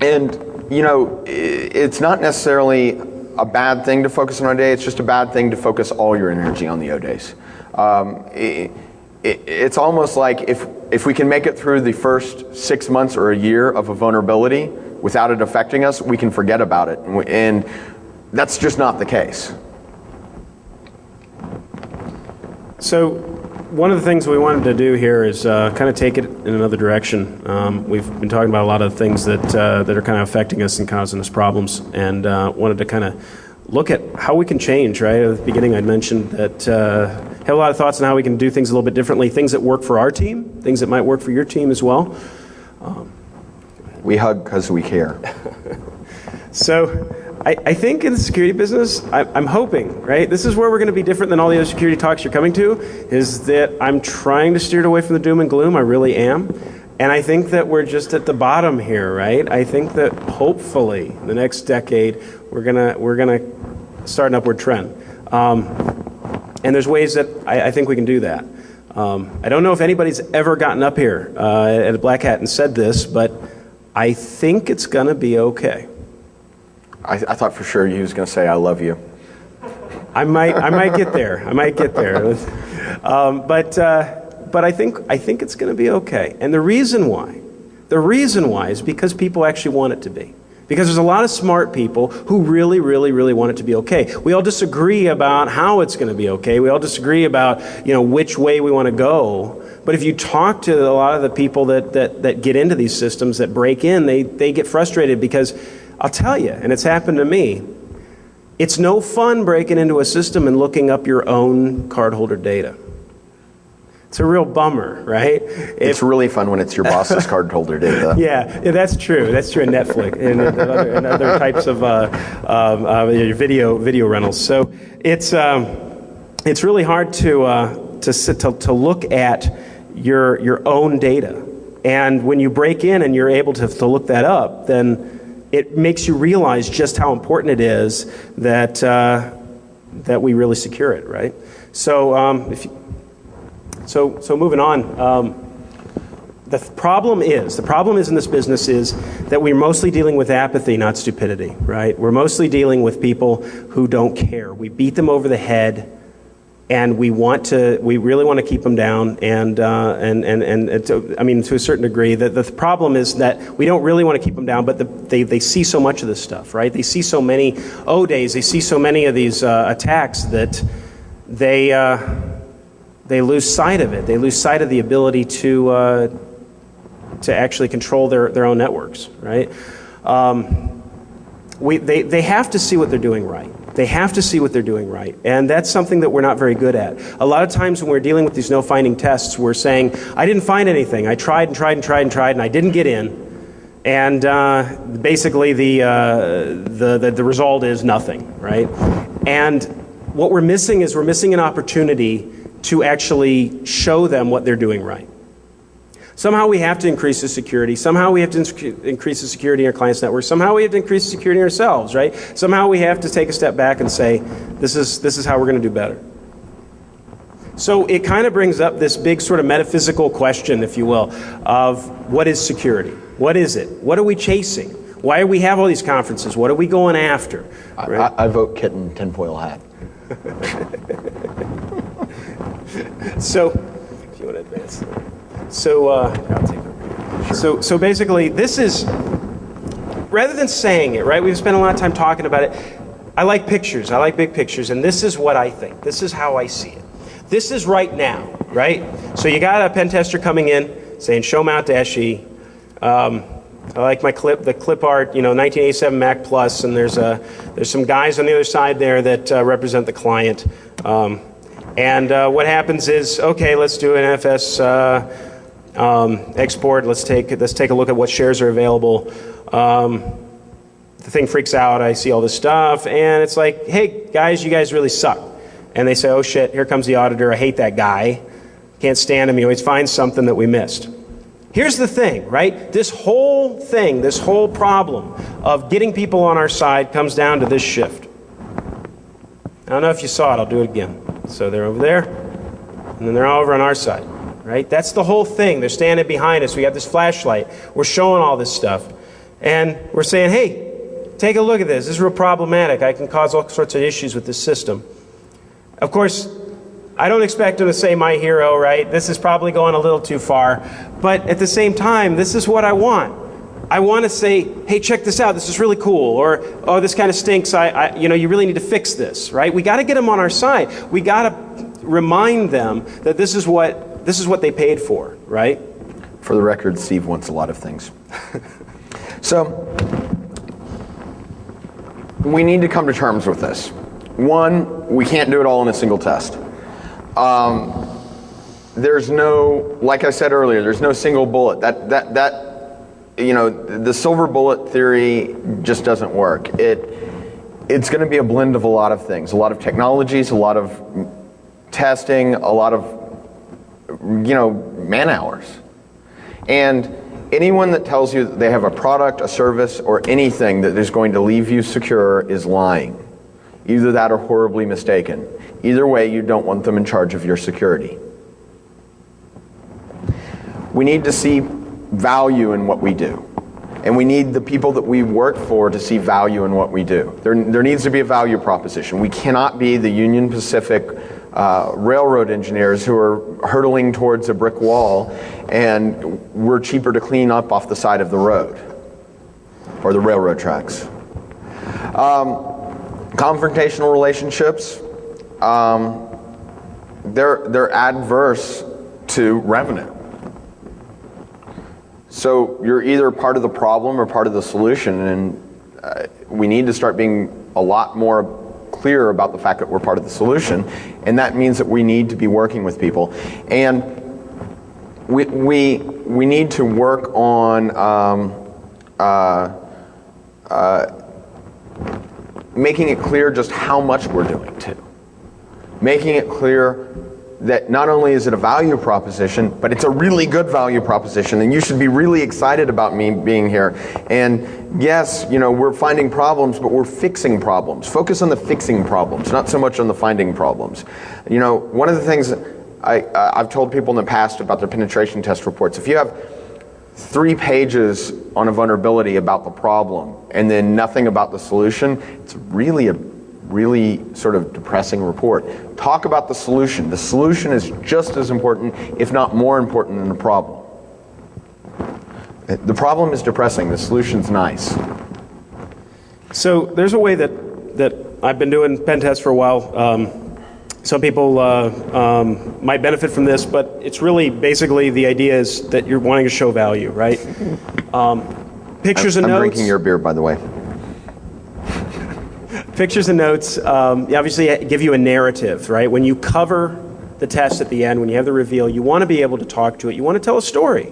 Speaker 1: And you know, it's not necessarily a bad thing to focus on O-Day. It's just a bad thing to focus all your energy on the O-Days. It's almost like if we can make it through the first 6 months or a year of a vulnerability without it affecting us, we can forget about it. And that's just not the case. So
Speaker 2: one of the things we wanted to do here is kind of take it in another direction. We've been talking about a lot of things that are kind of affecting us and causing us problems, and wanted to kind of look at how we can change, right? At the beginning I'd mentioned that have a lot of thoughts on how we can do things a little bit differently, things that work for our team, things that might work for your team as well.
Speaker 1: We hug because we care.
Speaker 2: So I think in the security business, I'm hoping, right? This is where we're going to be different than all the other security talks you're coming to, is that I'm trying to steer it away from the doom and gloom. I really am. And I think that we're just at the bottom here, right? I think that hopefully the next decade we're gonna start an upward trend. And there's ways that I think we can do that. I don't know if anybody's ever gotten up here at Blackhat and said this, but I think it's gonna be okay.
Speaker 1: I thought for sure you was going to say, I love you.
Speaker 2: I might get there. I might get there. But I think it's going to be okay. And the reason why is because people actually want it to be. Because there's a lot of smart people who really, really, really want it to be okay. We all disagree about how it's going to be okay. We all disagree about, which way we want to go. But if you talk to a lot of the people that get into these systems, that break in, they get frustrated because I'll tell you, and it's happened to me, it's no fun breaking into a system and looking up your own cardholder data. It's a real bummer, right?
Speaker 1: It's really fun when it's your boss's cardholder data.
Speaker 2: Yeah, that's true. That's true in Netflix and other types of video rentals. So it's really hard to look at your own data. And when you break in and you're able to look that up, then it makes you realize just how important it is that we really secure it, right? So so moving on. The problem is in this business is that we're mostly dealing with apathy, not stupidity, right? We're mostly dealing with people who don't care. We beat them over the head, and we really want to keep them down. And to a certain degree, the problem is that we don't really want to keep them down, but they see so much of this stuff, right? They see so many O-days, they see so many of these attacks that they lose sight of it. They lose sight of the ability to actually control their own networks, right? They have to see what they're doing right. They have to see what they're doing right. And that's something that we're not very good at. A lot of times when we're dealing with these no-finding tests, we're saying, I didn't find anything. I tried and tried and tried and tried, and I didn't get in. And basically the result is nothing, right? And what we're missing is an opportunity to actually show them what they're doing right. Somehow we have to increase the security. Somehow we have to increase the security in our client's network. Somehow we have to increase the security ourselves, right? Somehow we have to take a step back and say, this is how we're going to do better. So it kind of brings up this big sort of metaphysical question, if you will, of what is security? What is it? What are we chasing? Why do we have all these conferences? What are we going after? Right?
Speaker 1: I vote kitten tinfoil hat.
Speaker 2: So, if you want to advance. So, I'll take it. Sure. So basically, this is, rather than saying it, right, we've spent a lot of time talking about it. I like pictures. I like big pictures, and this is what I think. This is how I see it. This is right now, right? So you got a pen tester coming in saying, show mount -E. I like the clip art, 1987 Mac Plus, and there's some guys on the other side there that represent the client. And what happens is, okay, let's do an FS export. Let's take a look at what shares are available. The thing freaks out. I see all this stuff, and it's like, hey guys, you guys really suck. And they say, oh shit, here comes the auditor. I hate that guy. Can't stand him. He always finds something that we missed. Here's the thing, right? This whole thing, this whole problem of getting people on our side comes down to this shift. I don't know if you saw it. I'll do it again. So they're over there, and then they're all over on our side, right? That's the whole thing. They're standing behind us. We got this flashlight. We're showing all this stuff. And we're saying, hey, take a look at this. This is real problematic. I can cause all sorts of issues with this system. Of course, I don't expect them to say my hero, right? This is probably going a little too far. But at the same time, this is what I want. I want to say, hey, check this out. This is really cool. Or, oh, this kind of stinks. You really need to fix this, right? We got to get them on our side. We got to remind them that this is what they paid for, right?
Speaker 1: For the record, Steve wants a lot of things. So, we need to come to terms with this. One, we can't do it all in a single test. There's no, like I said earlier, there's no single bullet. The silver bullet theory just doesn't work. it's going to be a blend of a lot of things, a lot of technologies, a lot of testing, a lot of, man hours. And anyone that tells you that they have a product, a service, or anything that is going to leave you secure is lying. Either that or horribly mistaken. Either way, you don't want them in charge of your security. We need to see value in what we do. And we need the people that we work for to see value in what we do. There needs to be a value proposition. We cannot be the Union Pacific railroad engineers who are hurtling towards a brick wall and we're cheaper to clean up off the side of the road or the railroad tracks. Confrontational relationships, they're adverse to revenue. So you're either part of the problem or part of the solution, and we need to start being a lot more clear about the fact that we're part of the solution, and that means that we need to be working with people. And we need to work on making it clear just how much we're doing too. Making it clear that not only is it a value proposition, but it's a really good value proposition, and you should be really excited about me being here. And yes, we're finding problems, but we're fixing problems. Focus on the fixing problems, not so much on the finding problems. One of the things I've told people in the past about their penetration test reports, if you have 3 pages on a vulnerability about the problem and then nothing about the solution, it's really sort of depressing report. Talk about the solution. The solution is just as important, if not more important, than the problem. The problem is depressing. The solution's nice.
Speaker 2: So there's a way that I've been doing pen tests for a while. Some people might benefit from this, but it's really basically the idea is that you're wanting to show value, right? Pictures and notes.
Speaker 1: I'm drinking your beer, by the way.
Speaker 2: Pictures and notes obviously give you a narrative, right? When you cover the test at the end, when you have the reveal, you want to be able to talk to it. You want to tell a story.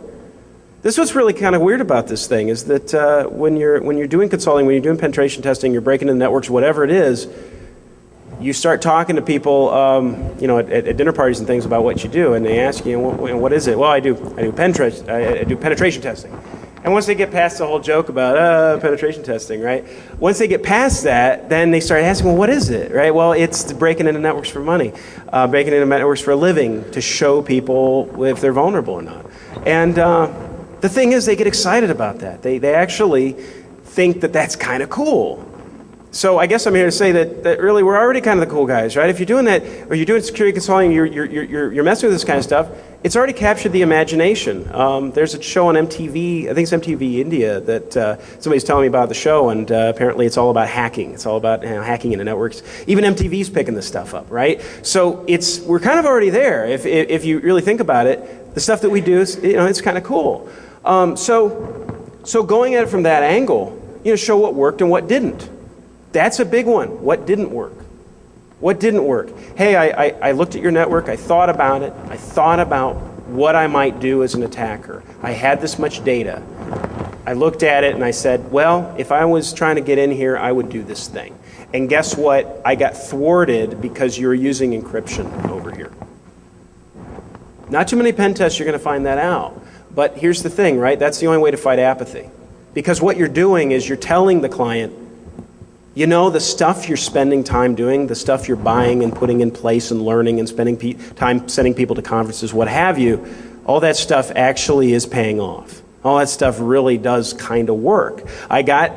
Speaker 2: This is what's really kind of weird about this thing is that when you're doing consulting, when you're doing penetration testing, you're breaking into networks, whatever it is, you start talking to people, at dinner parties and things about what you do, and they ask you, what is it? Well, I do penetration testing. And once they get past the whole joke about penetration testing, right? Once they get past that, then they start asking, well, what is it, right? Well, it's breaking into networks for money, breaking into networks for a living to show people if they're vulnerable or not. And the thing is, they get excited about that. They actually think that that's kind of cool. So I guess I'm here to say that really we're already kind of the cool guys, right? If you're doing that, or you're doing security consulting, you're messing with this kind of stuff, it's already captured the imagination. There's a show on MTV, I think it's MTV India, that somebody's telling me about the show, and apparently it's all about hacking. It's all about hacking into networks. Even MTV's picking this stuff up, right? So we're kind of already there. If you really think about it, the stuff that we do is, it's kind of cool. So going at it from that angle, show what worked and what didn't. That's a big one. What didn't work? What didn't work? Hey, I looked at your network. I thought about it. I thought about what I might do as an attacker. I had this much data. I looked at it and I said, well, if I was trying to get in here, I would do this thing. And guess what? I got thwarted because you're using encryption over here. Not too many pen tests you're going to find that out. But here's the thing, right? That's the only way to fight apathy. Because what you're doing is you're telling the client, the stuff you're spending time doing, the stuff you're buying and putting in place and learning and spending time sending people to conferences, what have you, all that stuff actually is paying off. All that stuff really does kind of work.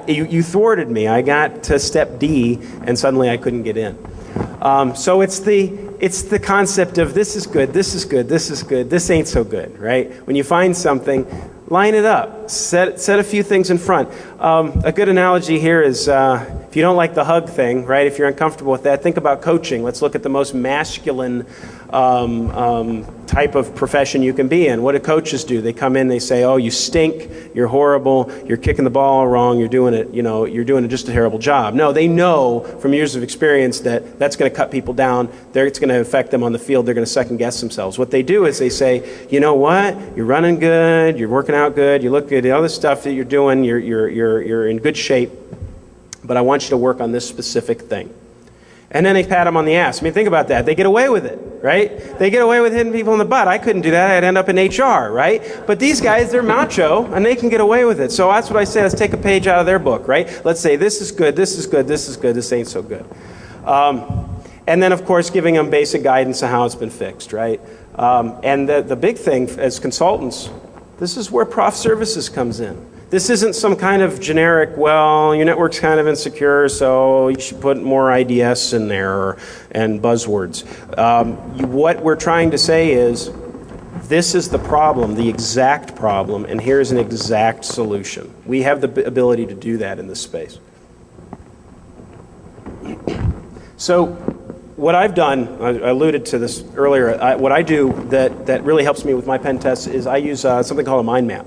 Speaker 2: You thwarted me. I got to step D and suddenly I couldn't get in. So it's the concept of this is good, this is good, this is good, this ain't so good, right? When you find something, line it up. Set a few things in front. A good analogy here is if you don't like the hug thing, right? If you're uncomfortable with that, think about coaching. Let's look at the most masculine type of profession you can be in. What do coaches do? They come in, they say, "Oh, you stink. You're horrible. You're kicking the ball wrong. You're doing it. You're doing just a terrible job." No, they know from years of experience that that's going to cut people down. It's going to affect them on the field. They're going to second guess themselves. What they do is they say, "You know what? You're running good. You're working out good. You look good. All this stuff that you're doing, you're in good shape. but I want you to work on this specific thing. And then they pat them on the ass. I mean, think about that. They get away with it, right? They get away with hitting people in the butt. I couldn't do that. I'd end up in HR, right? But these guys, they're macho, and they can get away with it. So that's what I say. Let's take a page out of their book, right? Let's say, this is good, this is good, this is good, this ain't so good. And then, of course, giving them basic guidance on how it's been fixed, right? And the big thing as consultants, this is where prof services comes in. This isn't some kind of generic, well, your network's kind of insecure, so you should put more IDS in there and buzzwords. What we're trying to say is, this is the problem, the exact problem, and here's an exact solution. We have the ability to do that in this space. So what I've done, I alluded to this earlier, what I do that really helps me with my pen tests is I use something called a mind map.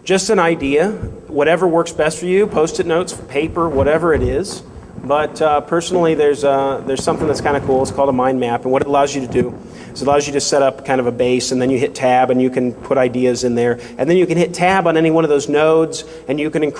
Speaker 2: Just an idea, whatever works best for you, post-it notes, paper, whatever it is. But personally, there's something that's kind of cool. It's called a mind map, and what it allows you to do is it allows you to set up kind of a base, and then you hit tab, and you can put ideas in there, and then you can hit tab on any one of those nodes, and you can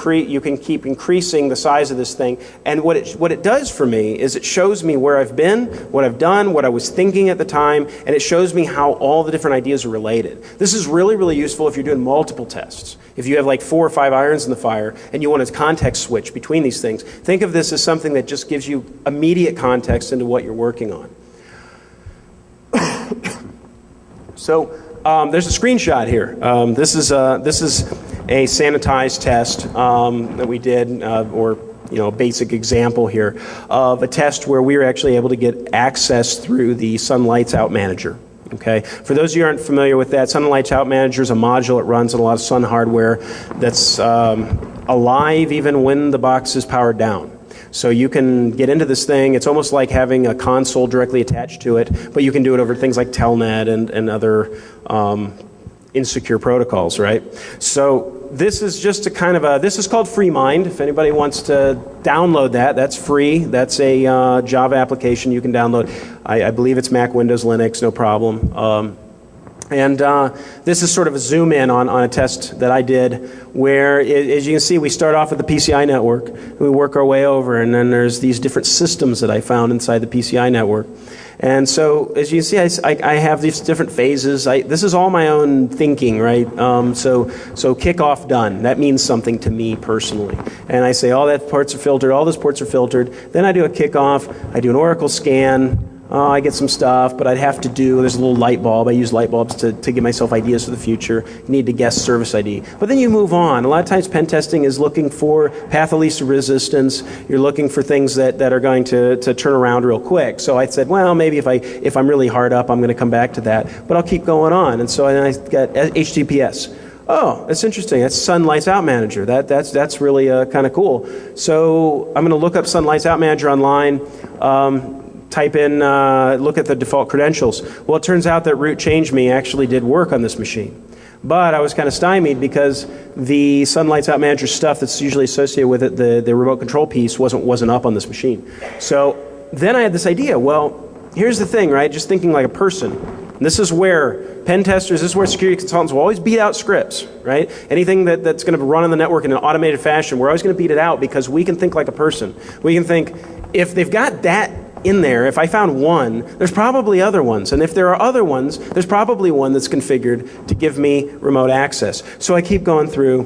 Speaker 2: keep increasing the size of this thing. And what it does for me is it shows me where I've been, what I've done, what I was thinking at the time, and it shows me how all the different ideas are related. This is really, really useful if you're doing multiple tests. If you have like 4 or 5 irons in the fire and you want to context switch between these things, think of this as something that just gives you immediate context into what you're working on. So there's a screenshot here. This is a sanitized test that we did, or a basic example here of a test where we were actually able to get access through the Sun Lights Out Manager. Okay. For those of you who aren't familiar with that, Sun Lights Out Manager is a module that runs on a lot of Sun hardware that's alive even when the box is powered down. So you can get into this thing. It's almost like having a console directly attached to it, but you can do it over things like Telnet and other insecure protocols, right? So this is just a kind of this is called FreeMind. If anybody wants to download that, that's free. That's a Java application you can download. I believe it's Mac, Windows, Linux, no problem. And this is sort of a zoom in on a test that I did where, as you can see, we start off with the PCI network. We work our way over, and then there's these different systems that I found inside the PCI network. And so, as you can see, I have these different phases. This is all my own thinking, right? So kickoff done. That means something to me personally. And I say all that ports are filtered, all those ports are filtered. Then I do a kickoff. I do an Oracle scan. I get some stuff, but I'd have to there's a little light bulb. I use light bulbs to give myself ideas for the future. You need to guess service ID. But then you move on. A lot of times pen testing is looking for path of least resistance. You're looking for things that are going to turn around real quick. So I said, well, maybe if I'm really hard up, I'm going to come back to that. But I'll keep going on. And so I got HTTPS. Oh, that's interesting. That's Sun Lights Out Manager. That's really kind of cool. So I'm going to look up Sun Lights Out Manager online. Type in, look at the default credentials. Well, it turns out that root change me actually did work on this machine. But I was kind of stymied because the Sun Lights Out Manager stuff that's usually associated with it, the remote control piece, wasn't up on this machine. So then I had this idea. Well, here's the thing, right? Just thinking like a person. And this is where pen testers, this is where security consultants will always beat out scripts, right? Anything that's going to run on the network in an automated fashion, we're always going to beat it out because we can think like a person. We can think, if they've got that in there, if I found one, there's probably other ones. And if there are other ones, there's probably one that's configured to give me remote access. So I keep going through,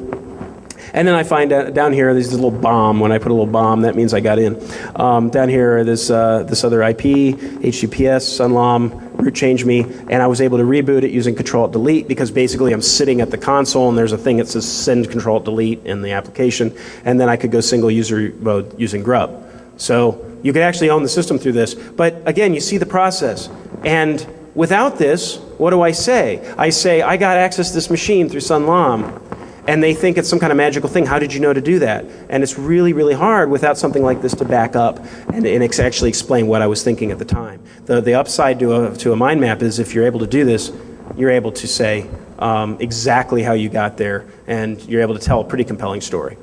Speaker 2: and then I find out down here, there's this little bomb. When I put a little bomb, that means I got in. Down here, this other IP, HTTPS, Sunlom, root change me, and I was able to reboot it using Control-Alt-Delete because basically I'm sitting at the console and there's a thing that says send Control-Alt-Delete in the application, and then I could go single user mode using Grub. So you could actually own the system through this. But again, you see the process. And without this, what do I say? I say, I got access to this machine through Sunlom. And they think it's some kind of magical thing. How did you know to do that? And it's really, really hard without something like this to back up and actually explain what I was thinking at the time. The upside to a mind map is if you're able to do this, you're able to say exactly how you got there, and you're able to tell a pretty compelling story.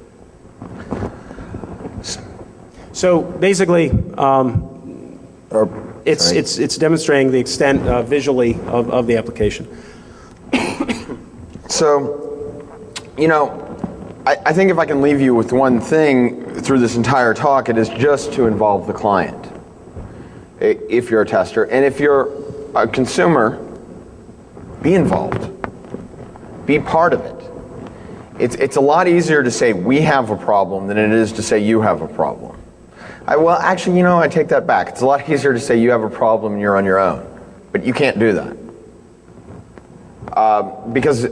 Speaker 2: So basically, it's demonstrating the extent visually of the application.
Speaker 1: So, I think if I can leave you with one thing through this entire talk, it is just to involve the client. If you're a tester, and if you're a consumer, be involved. Be part of it. It's a lot easier to say we have a problem than it is to say you have a problem. Well, actually, I take that back. It's a lot easier to say you have a problem and you're on your own, but you can't do that. Because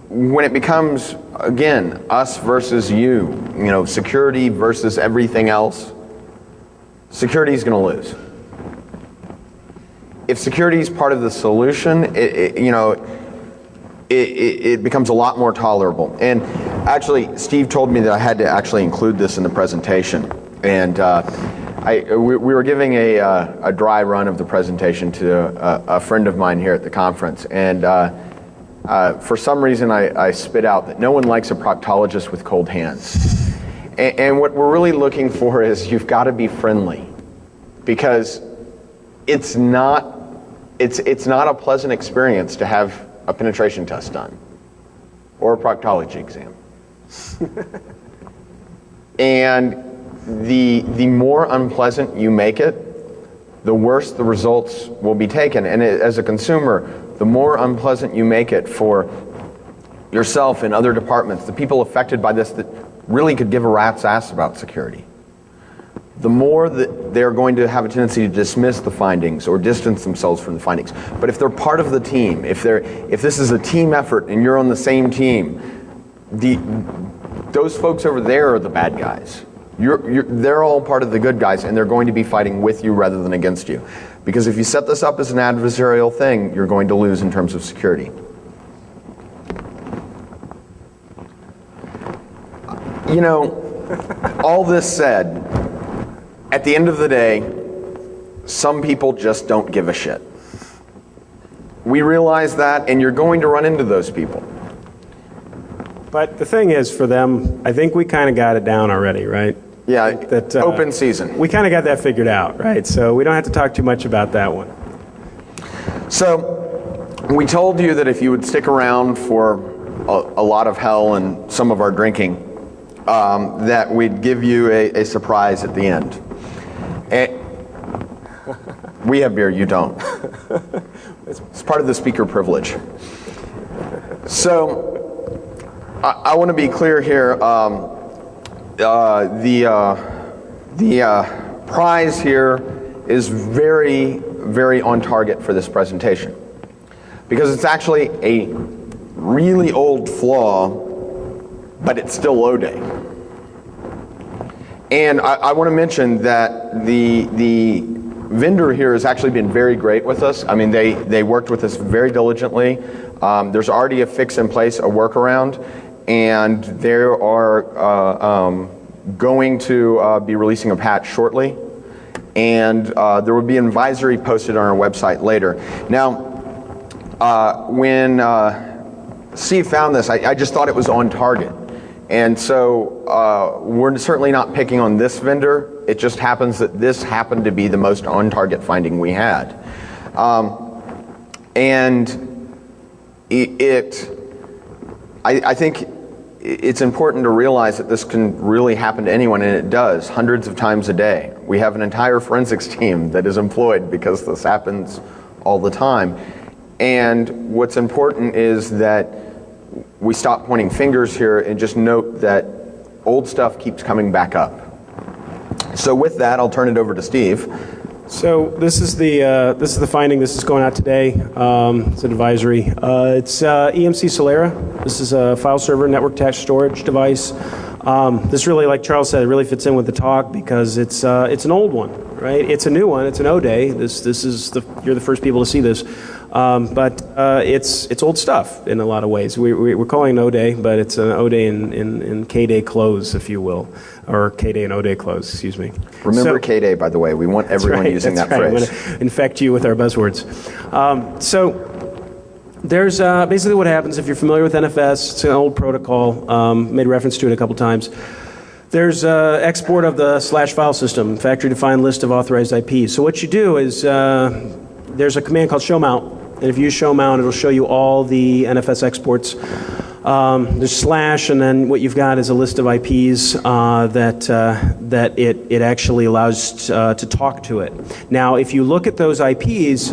Speaker 1: when it becomes, again, us versus you, security versus everything else, security is going to lose. If security is part of the solution, it becomes a lot more tolerable. And actually, Steve told me that I had to actually include this in the presentation. And we were giving a dry run of the presentation to a friend of mine here at the conference. And for some reason, I spit out that no one likes a proctologist with cold hands. And what we're really looking for is you've got to be friendly, because it's not a pleasant experience to have a penetration test done or a proctology exam. And the more unpleasant you make it, the worse the results will be taken. And as a consumer, the more unpleasant you make it for yourself and other departments, the people affected by this that really could give a rat's ass about security, the more that they're going to have a tendency to dismiss the findings or distance themselves from the findings. But if they're part of the team, if this is a team effort and you're on the same team, those folks over there are the bad guys. They're all part of the good guys, and they're going to be fighting with you rather than against you. Because if you set this up as an adversarial thing, you're going to lose in terms of security. All this said, at the end of the day, some people just don't give a shit. We realize that, and you're going to run into those people.
Speaker 2: But the thing is, for them, I think we kind of got it down already, right?
Speaker 1: Yeah, open season.
Speaker 2: We kind of got that figured out, right? So we don't have to talk too much about that one.
Speaker 1: So we told you that if you would stick around for a lot of hell and some of our drinking, that we'd give you a surprise at the end. We have beer, you don't. It's part of the speaker privilege. So I want to be clear here. The prize here is very, very on target for this presentation, because it's actually a really old flaw, but it's still low day. And I want to mention that the vendor here has actually been very great with us. I mean, they worked with us very diligently. There's already a fix in place, a workaround, and they are going to be releasing a patch shortly. And there will be an advisory posted on our website later. Now, when Steve found this, I just thought it was on target. And so we're certainly not picking on this vendor. It just happens that this happened to be the most on-target finding we had. And I think it's important to realize that this can really happen to anyone, and it does, hundreds of times a day. We have an entire forensics team that is employed because this happens all the time. And what's important is that we stop pointing fingers here and just note that old stuff keeps coming back up. So with that, I'll turn it over to Steve.
Speaker 2: So this is the finding. This is going out today. It's an advisory. It's EMC Solera. This is a file server network attached storage device. This really, like Charles said, it really fits in with the talk because it's an old one, right? It's a new one. It's an O-Day. You're the first people to see this. But it's old stuff in a lot of ways. We're calling it an O-Day, but it's an O-Day in K-Day clothes, if you will, or K-Day and O-Day clothes, excuse me.
Speaker 1: Remember K-Day, by the way. We want everyone using that phrase.
Speaker 2: I'm going to infect you with our buzzwords. So there's basically what happens if you're familiar with NFS. It's an old protocol. Made reference to it a couple times. There's export of the / file system, factory-defined list of authorized IPs. So what you do is there's a command called show mount. And if you use show mount, it'll show you all the NFS exports There's slash, and then what you've got is a list of IPs that it actually allows to talk to it. Now, if you look at those IPs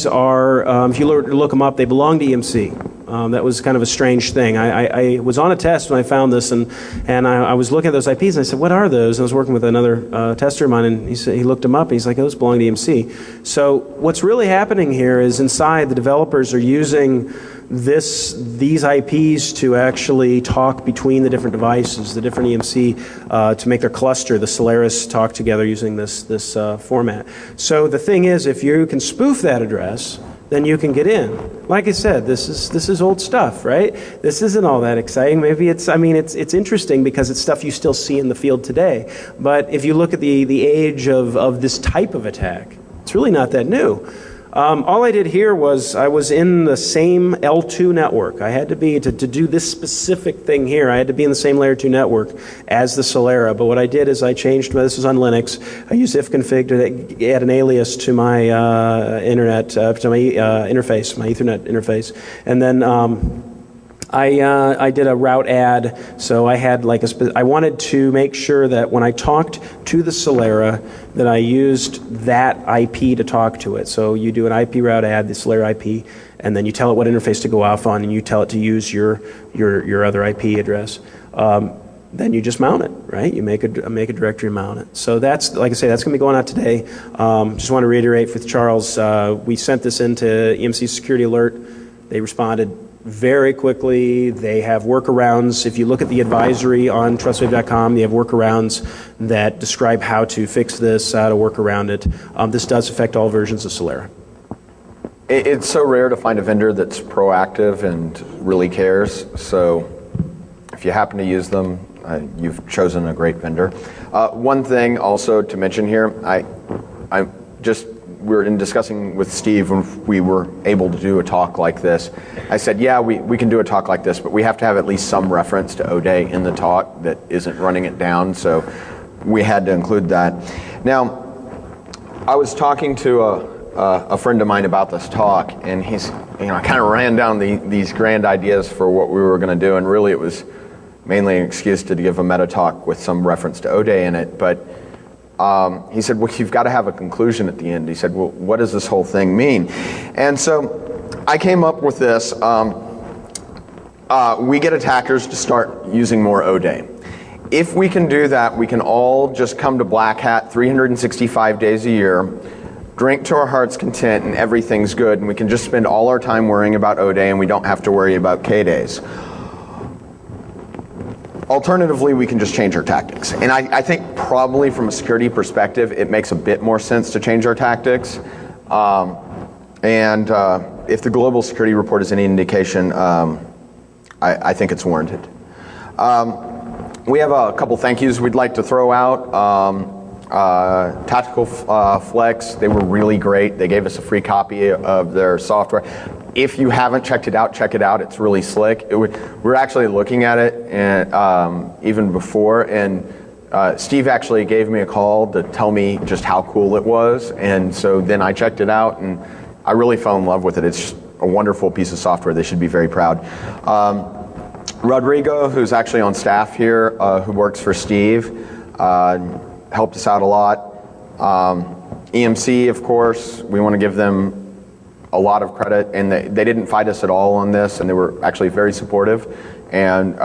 Speaker 2: are, if you look them up, they belong to EMC. That was kind of a strange thing. I was on a test when I found this, and I was looking at those IPs, and I said, what are those? And I was working with another tester of mine, and he looked them up, and he's like, those belong to EMC. So what's really happening here is inside, the developers are using these IPs to actually talk between the different devices, the different EMC, to make their cluster, the Solaris, talk together using this format. So the thing is, if you can spoof that address, then you can get in. Like I said, this is old stuff, right? This isn't all that exciting. Maybe it's interesting because it's stuff you still see in the field today. But if you look at the age of this type of attack, it's really not that new. All I did here was I was in the same L2 network. I had to be, to do this specific thing here, I had to be in the same layer 2 network as the Solera. But what I did is I changed, this is on Linux, I used ifconfig to add an alias to my internet, to my interface, my Ethernet interface. And then I did a route add, so I had like I wanted to make sure that when I talked to the Solera that I used that IP to talk to it. So you do an IP route add, the Solera IP, and then you tell it what interface to go off on, and you tell it to use your other IP address. Then you just mount it, right? You make a directory and mount it. So that's, like I say, that's going to be going out today. Just want to reiterate with Charles, we sent this into EMC Security Alert. They responded very quickly. They have workarounds. If you look at the advisory on trustwave.com, they have workarounds that describe how to fix this, how to work around it. This does affect all versions of Solera.
Speaker 1: It's so rare to find a vendor that's proactive and really cares. So if you happen to use them, you've chosen a great vendor. One thing also to mention here, we were discussing with Steve when we were able to do a talk like this. I said, yeah, we can do a talk like this, but we have to have at least some reference to O'Day in the talk that isn't running it down, so we had to include that. Now, I was talking to a friend of mine about this talk, and he's, I kind of ran down these grand ideas for what we were going to do, and really it was mainly an excuse to give a meta talk with some reference to O'Day in it, but he said, well, you've got to have a conclusion at the end. He said, well, what does this whole thing mean? And so I came up with this. We get attackers to start using more O'Day. If we can do that, we can all just come to Blackhat 365 days a year, drink to our heart's content, and everything's good, and we can just spend all our time worrying about O'Day, and we don't have to worry about K-days. Alternatively, we can just change our tactics. And I think probably from a security perspective, it makes a bit more sense to change our tactics. If the global security report is any indication, I think it's warranted. We have a couple thank yous we'd like to throw out. Tactical Flex, they were really great. They gave us a free copy of their software. If you haven't checked it out, check it out. It's really slick. We're actually looking at it and, even before, and Steve actually gave me a call to tell me just how cool it was, and so then I checked it out, and I really fell in love with it. It's a wonderful piece of software. They should be very proud. Rodrigo, who's actually on staff here, who works for Steve, helped us out a lot. EMC, of course, we want to give them a lot of credit, and they didn't fight us at all on this, and they were actually very supportive, and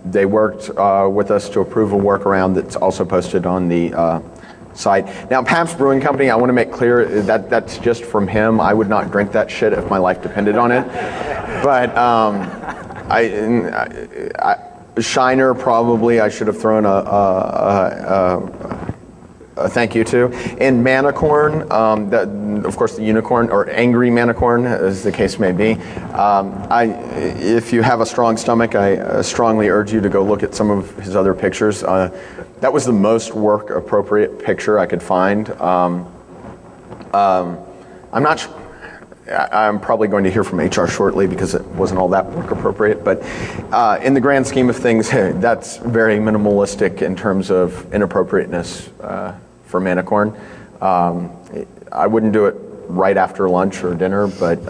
Speaker 1: they worked with us to approve a workaround that's also posted on the site. Now, Pabst Brewing Company, I want to make clear that that's just from him. I would not drink that shit if my life depended on it, but Shiner, probably I should have thrown a thank you to. And Manicorn, of course the unicorn, or angry Manicorn, as the case may be. If you have a strong stomach, I strongly urge you to go look at some of his other pictures. That was the most work appropriate picture I could find. I'm probably going to hear from HR shortly because it wasn't all that work appropriate, but in the grand scheme of things, that's very minimalistic in terms of inappropriateness for Manicorn. I wouldn't do it right after lunch or dinner, but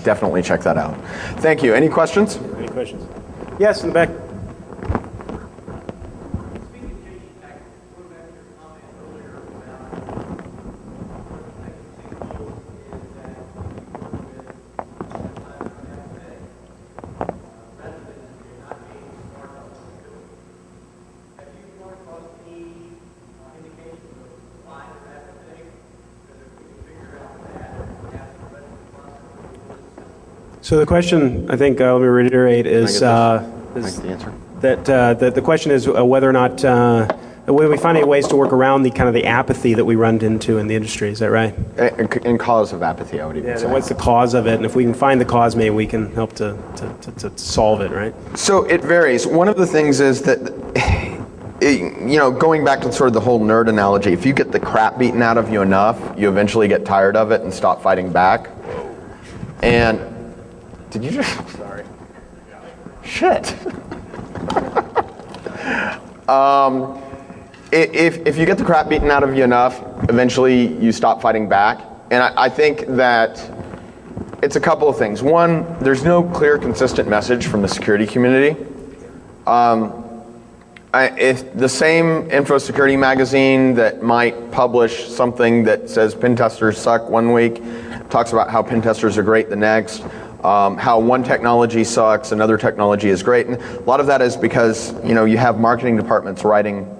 Speaker 1: definitely check that out. Thank you. Any questions?
Speaker 2: Any questions? Yes, in the back. So the question, I think, let me reiterate, is
Speaker 1: the answer.
Speaker 2: that the question is whether or not whether we find any ways to work around the kind of the apathy that we run into in the industry. Is that right?
Speaker 1: And cause of apathy, I would even say.
Speaker 2: What's the cause of it? And if we can find the cause, maybe we can help to solve it, right?
Speaker 1: So it varies. One of the things is that, going back to sort of the whole nerd analogy, if you get the crap beaten out of you enough, you eventually get tired of it and stop fighting back. And did you just? Sorry. Shit. If you get the crap beaten out of you enough, eventually you stop fighting back. And I think that it's a couple of things. One, there's no clear, consistent message from the security community. If the same info security magazine that might publish something that says pen testers suck one week talks about how pen testers are great the next, how one technology sucks, another technology is great. And a lot of that is because you have marketing departments writing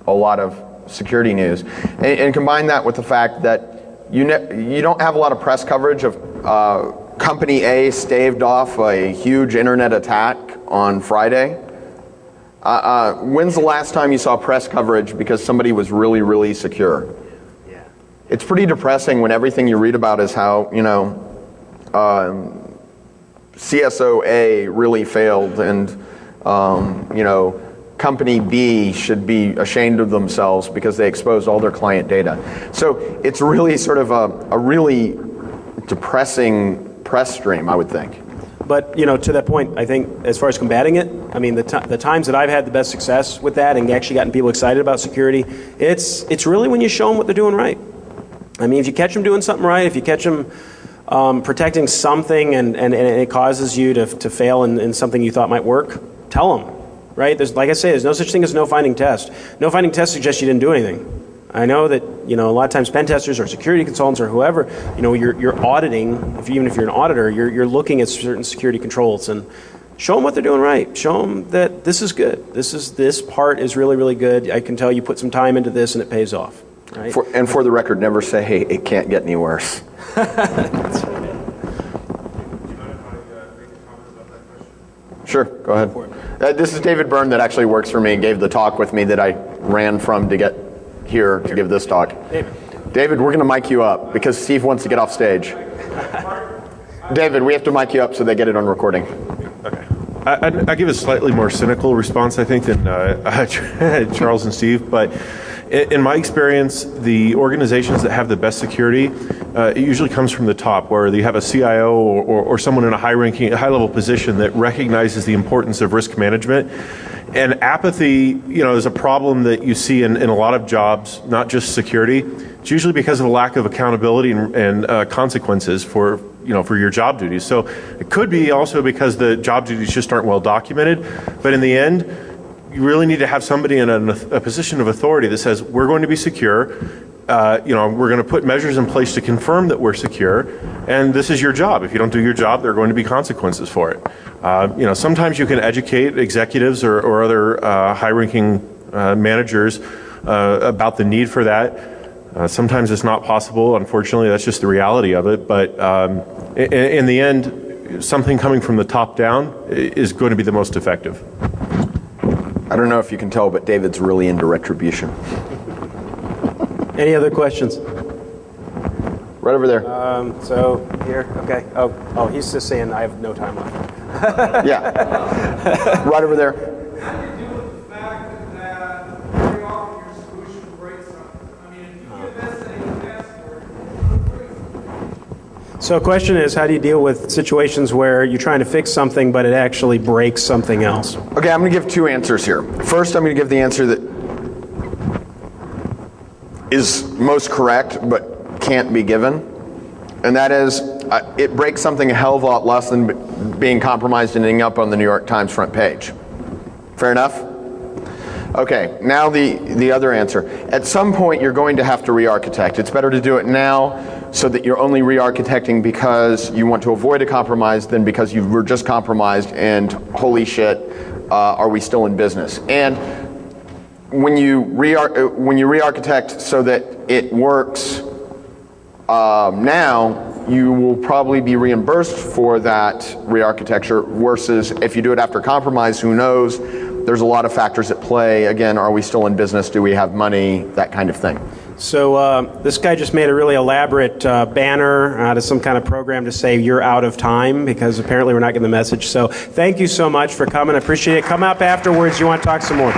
Speaker 1: a lot of security news. And combine that with the fact that you don't have a lot of press coverage of company A staved off a huge internet attack on Friday. When's the last time you saw press coverage because somebody was really, really secure? Yeah. It's pretty depressing when everything you read about is how, CSO A really failed and, company B should be ashamed of themselves because they exposed all their client data. So it's really sort of a really depressing press stream, I would think.
Speaker 2: But to that point, I think as far as combating it, I mean the times that I've had the best success with that and actually gotten people excited about security, it's really when you show them what they're doing right. I mean, if you catch them doing something right, if you catch them protecting something and it causes you to fail in something you thought might work, tell them. Right? Like I say, there's no such thing as no finding test. No finding test suggests you didn't do anything. I know that a lot of times pen testers or security consultants or whoever, you're auditing. Even if you're an auditor, you're looking at certain security controls and show them what they're doing right. Show them that this is good. This part is really, really good. I can tell you put some time into this and it pays off. Right?
Speaker 1: For the record, never say, "Hey, it can't get any worse."
Speaker 2: That's right.
Speaker 1: Sure, go ahead. This is David Byrne that actually works for me and gave the talk with me that I ran from to get here to give this talk. David, we're going to mic you up because Steve wants to get off stage. David, we have to mic you up so they get it on recording.
Speaker 3: Okay. I give a slightly more cynical response, I think, than Charles and Steve, but in my experience, the organizations that have the best security, it usually comes from the top, where you have a CIO or someone in a high-level position that recognizes the importance of risk management. And apathy, is a problem that you see in a lot of jobs, not just security. It's usually because of a lack of accountability and consequences for your job duties. So it could be also because the job duties just aren't well documented. But in the end, you really need to have somebody in a position of authority that says, we're going to be secure, we're going to put measures in place to confirm that we're secure, and this is your job. If you don't do your job, there are going to be consequences for it. Sometimes you can educate executives or other high-ranking managers about the need for that. Sometimes it's not possible. Unfortunately, that's just the reality of it. But in the end, something coming from the top down is going to be the most effective.
Speaker 1: I don't know if you can tell, but David's really into retribution.
Speaker 2: Any other questions?
Speaker 1: Right over there.
Speaker 2: So here, okay. Oh, he's just saying I have no time left.
Speaker 1: Yeah. Right over there.
Speaker 4: How do you deal with the fact that very often your solution breaks something? I mean, if you invest in a password, it breaks something.
Speaker 2: So the question is, how do you deal with situations where you're trying to fix something, but it actually breaks something else?
Speaker 1: Okay, I'm going to give two answers here. First, I'm going to give the answer that is most correct, but can't be given. and that is it breaks something a hell of a lot less than being compromised and ending up on the New York Times front page. Fair enough? Okay, now the other answer. At some point you're going to have to re-architect. It's better to do it now so that you're only re-architecting because you want to avoid a compromise than because you were just compromised and holy shit, are we still in business? And when you re-architect so that it works now, you will probably be reimbursed for that re-architecture versus if you do it after compromise, who knows? There's a lot of factors at play. Again, are we still in business? Do we have money? That kind of thing.
Speaker 2: So this guy just made a really elaborate banner out of some kind of program to say you're out of time because apparently we're not getting the message. So thank you so much for coming. I appreciate it. Come up afterwards. You want to talk some more.